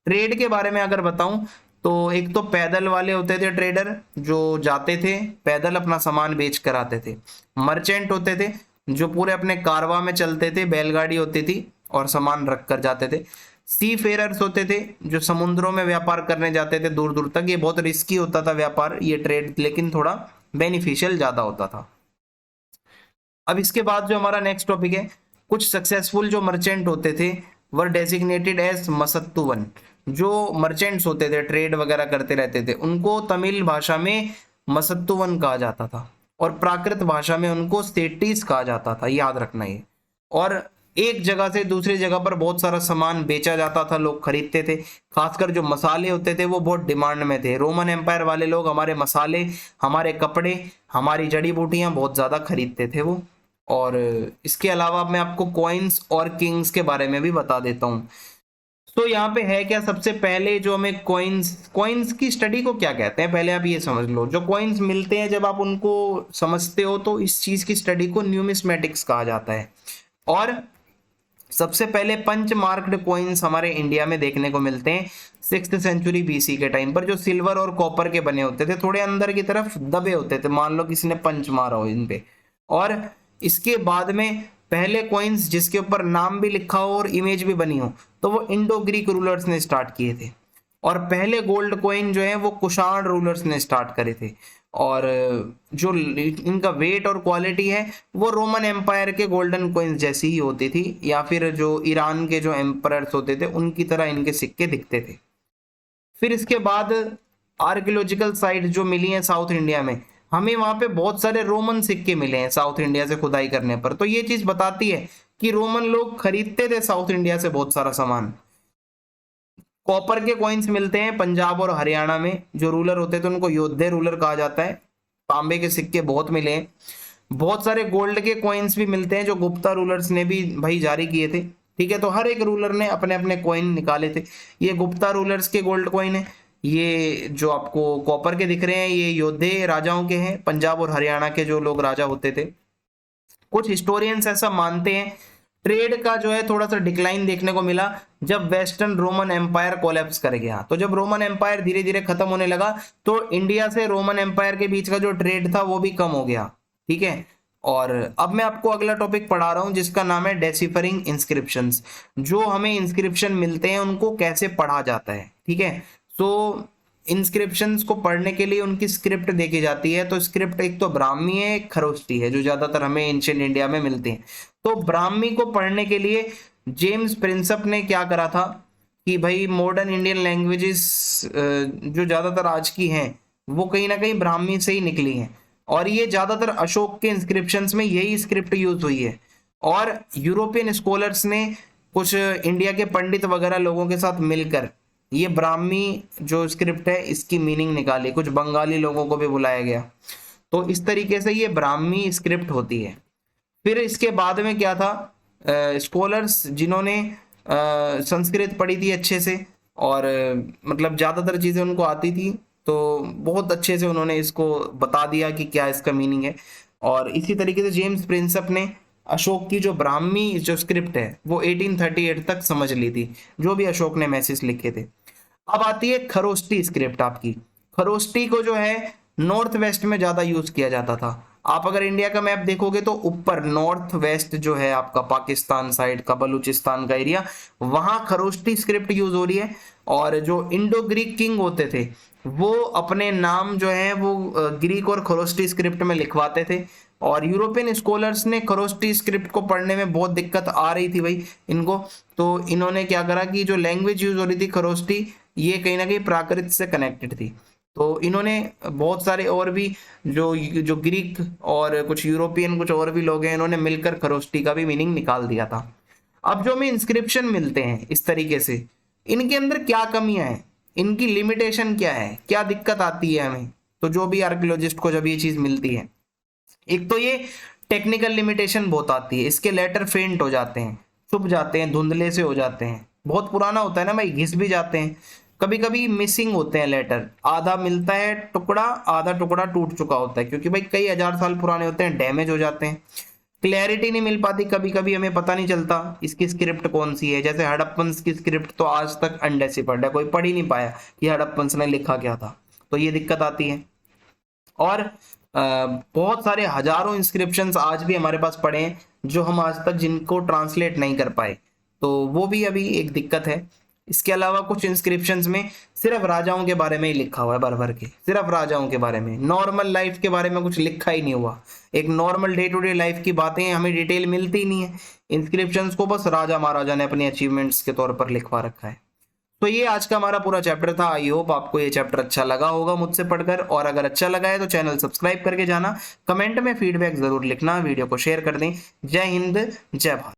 ट्रेड के बारे में अगर बताऊं तो एक तो पैदल वाले होते थे ट्रेडर, जो जाते थे पैदल अपना सामान बेच कर आते थे। मर्चेंट होते थे जो पूरे अपने कारवा में चलते थे, बैलगाड़ी होती थी और सामान रख कर जाते थे। सी फेरर्स होते थे जो समुद्रों में व्यापार करने जाते थे दूर दूर तक। ये बहुत रिस्की होता था व्यापार, ये ट्रेड, लेकिन थोड़ा बेनिफिशियल ज्यादा होता था। अब इसके बाद जो हमारा नेक्स्ट टॉपिक है, कुछ सक्सेसफुल जो मर्चेंट होते थे वर डेजिग्नेटेड एज मसत्तुवन। जो मर्चेंट्स होते थे, ट्रेड वगैरह करते रहते थे, उनको तमिल भाषा में मसत्तुवन कहा जाता था और प्राकृत भाषा में उनको सेट्टीज कहा जाता था, याद रखना ये। और एक जगह से दूसरी जगह पर बहुत सारा सामान बेचा जाता था, लोग खरीदते थे। खासकर जो मसाले होते थे वो बहुत डिमांड में थे। रोमन एम्पायर वाले लोग हमारे मसाले, हमारे कपड़े, हमारी जड़ी बूटियां बहुत ज्यादा खरीदते थे वो। और इसके अलावा मैं आपको कॉइन्स और किंग्स के बारे में भी बता देता हूँ। तो यहाँ पे है क्या, सबसे पहले जो हमें कॉइन्स की स्टडी को क्या कहते हैं, पहले आप ये समझ लो। जो कॉइन्स मिलते हैं जब आप उनको समझते हो तो इस चीज की स्टडी को न्यूमिस्मेटिक्स कहा जाता है। और सबसे पहले पंच मार्क्ड कॉइन्स हमारे इंडिया में देखने को मिलते हैं 6th सेंचुरी बीसी के टाइम पर, जो सिल्वर और कॉपर के बने होते थे, थोड़े अंदर की तरफ दबे होते थे, मान लो किसी ने पंच मारा हो इन पे। और इसके बाद में पहले कॉइन्स जिसके ऊपर नाम भी लिखा हो और इमेज भी बनी हो तो वो इंडो ग्रीक रूलर्स ने स्टार्ट किए थे। और पहले गोल्ड कॉइन जो है वो कुषाण रूलर्स ने स्टार्ट करे थे। और जो इनका वेट और क्वालिटी है वो रोमन एम्पायर के गोल्डन कॉइन्स जैसी ही होती थी, या फिर जो ईरान के जो एम्परर्स होते थे उनकी तरह इनके सिक्के दिखते थे। फिर इसके बाद आर्कियोलॉजिकल साइट जो मिली है साउथ इंडिया में, हमें वहां पे बहुत सारे रोमन सिक्के मिले हैं साउथ इंडिया से खुदाई करने पर। तो ये चीज बताती है कि रोमन लोग खरीदते थे साउथ इंडिया से बहुत सारा सामान। कॉपर के कॉइन्स मिलते हैं पंजाब और हरियाणा में, जो रूलर होते थे उनको योद्धे रूलर कहा जाता है। तांबे के सिक्के बहुत मिले हैं। बहुत सारे गोल्ड के कॉइन्स भी मिलते हैं जो गुप्ता रूलर्स ने भी भाई जारी किए थे, ठीक है। तो हर एक रूलर ने अपने अपने कॉइन निकाले थे। ये गुप्ता रूलर्स के गोल्ड कॉइन है, ये जो आपको कॉपर के दिख रहे हैं ये योद्धे राजाओं के हैं, पंजाब और हरियाणा के जो लोग राजा होते थे। कुछ हिस्टोरियंस ऐसा मानते हैं ट्रेड का जो है थोड़ा सा डिक्लाइन देखने को मिला जब वेस्टर्न रोमन एम्पायर कोलैप्स कर गया। तो जब रोमन एम्पायर धीरे धीरे खत्म होने लगा तो इंडिया से रोमन एम्पायर के बीच का जो ट्रेड था वो भी कम हो गया, ठीक है। और अब मैं आपको अगला टॉपिक पढ़ा रहा हूं जिसका नाम है डेसिफरिंग इंस्क्रिप्शंस। जो हमें इंस्क्रिप्शन मिलते हैं उनको कैसे पढ़ा जाता है, ठीक है। तो इंस्क्रिप्शंस को पढ़ने के लिए उनकी स्क्रिप्ट देखी जाती है। तो स्क्रिप्ट एक तो ब्राह्मी है, एक खरोष्टी है, जो ज्यादातर हमें एंशिएंट इंडिया में मिलती हैं। तो ब्राह्मी को पढ़ने के लिए जेम्स प्रिंसप ने क्या करा था कि भाई मॉडर्न इंडियन लैंग्वेजेस जो ज्यादातर आज की हैं वो कहीं ना कहीं ब्राह्मी से ही निकली हैं। और ये ज्यादातर अशोक के इंस्क्रिप्शंस में यही स्क्रिप्ट यूज हुई है। और यूरोपियन स्कॉलर्स ने कुछ इंडिया के पंडित वगैरह लोगों के साथ मिलकर ये ब्राह्मी जो स्क्रिप्ट है इसकी मीनिंग निकाली। कुछ बंगाली लोगों को भी बुलाया गया। तो इस तरीके से ये ब्राह्मी स्क्रिप्ट होती है। फिर इसके बाद में क्या था स्कॉलर्स जिन्होंने संस्कृत पढ़ी थी अच्छे से और मतलब ज़्यादातर चीज़ें उनको आती थी, तो बहुत अच्छे से उन्होंने इसको बता दिया कि क्या इसका मीनिंग है। और इसी तरीके से जेम्स प्रिंसप ने अशोक की जो ब्राह्मी जो स्क्रिप्ट है वो 1838 तक समझ ली थी, जो भी अशोक ने मैसेज लिखे थे। अब आती है खरोष्टी स्क्रिप्ट आपकी। खरोष्टी को जो है नॉर्थ वेस्ट में ज्यादा यूज किया जाता था। आप अगर इंडिया का मैप देखोगे तो ऊपर नॉर्थ वेस्ट जो है आपका पाकिस्तान साइड का, बलूचिस्तान का एरिया, वहां खरोष्टी स्क्रिप्ट यूज हो रही है। और जो इंडो ग्रीक किंग होते थे वो अपने नाम जो है वो ग्रीक और खरोष्टी स्क्रिप्ट में लिखवाते थे। और यूरोपियन स्कॉलर्स ने खरोष्टी स्क्रिप्ट को पढ़ने में बहुत दिक्कत आ रही थी भाई इनको, तो इन्होंने क्या करा कि जो लैंग्वेज यूज हो रही थी खरोष्टी, ये कहीं ना कहीं प्राकृत से कनेक्टेड थी। तो इन्होंने बहुत सारे और भी जो जो ग्रीक और कुछ यूरोपियन कुछ और भी लोग हैं, इन्होंने मिलकर खरोष्टी का भी मीनिंग निकाल दिया था। अब जो हमें इंस्क्रिप्शन मिलते हैं इस तरीके से, इनके अंदर क्या कमियां हैं, इनकी लिमिटेशन क्या है, क्या दिक्कत आती है हमें, तो जो भी आर्कियोलॉजिस्ट को जब ये चीज मिलती है, एक तो ये टेक्निकल लिमिटेशन बहुत आती है, इसके लेटर फेंट हो जाते हैं, छुप जाते हैं, धुंधले से हो जाते हैं, बहुत पुराना होता है ना भाई, घिस भी जाते हैं। कभी कभी मिसिंग होते हैं लेटर, आधा मिलता है टुकड़ा, आधा टुकड़ा टूट चुका होता है, क्योंकि भाई कई हजार साल पुराने होते हैं, डैमेज हो जाते हैं। क्लैरिटी नहीं मिल पाती, कभी कभी हमें पता नहीं चलता इसकी स्क्रिप्ट कौन सी है। जैसे हड़प्पन की स्क्रिप्ट तो आज तक अनडेसिफर्ड है, कोई पढ़ ही नहीं पाया कि हड़प्पन ने लिखा क्या था, तो ये दिक्कत आती है। और बहुत सारे हजारों इंस्क्रिप्शंस आज भी हमारे पास पड़े हैं जो हम आज तक जिनको ट्रांसलेट नहीं कर पाए, तो वो भी अभी एक दिक्कत है। इसके अलावा कुछ इंस्क्रिप्शंस में सिर्फ राजाओं के बारे में ही लिखा हुआ है, भर भर के सिर्फ राजाओं के बारे में, नॉर्मल लाइफ के बारे में कुछ लिखा ही नहीं हुआ। एक normal day to day life की बातें हमें डिटेल मिलती ही नहीं है, इंस्क्रिप्शंस को बस राजा महाराजा ने अपने अचीवमेंट्स के तौर पर लिखवा रखा है। तो ये आज का हमारा पूरा चैप्टर था। आई होप आपको ये चैप्टर अच्छा लगा होगा मुझसे पढ़कर, और अगर अच्छा लगा है तो चैनल सब्सक्राइब करके जाना, कमेंट में फीडबैक जरूर लिखना, वीडियो को शेयर कर दें। जय हिंद, जय भारत।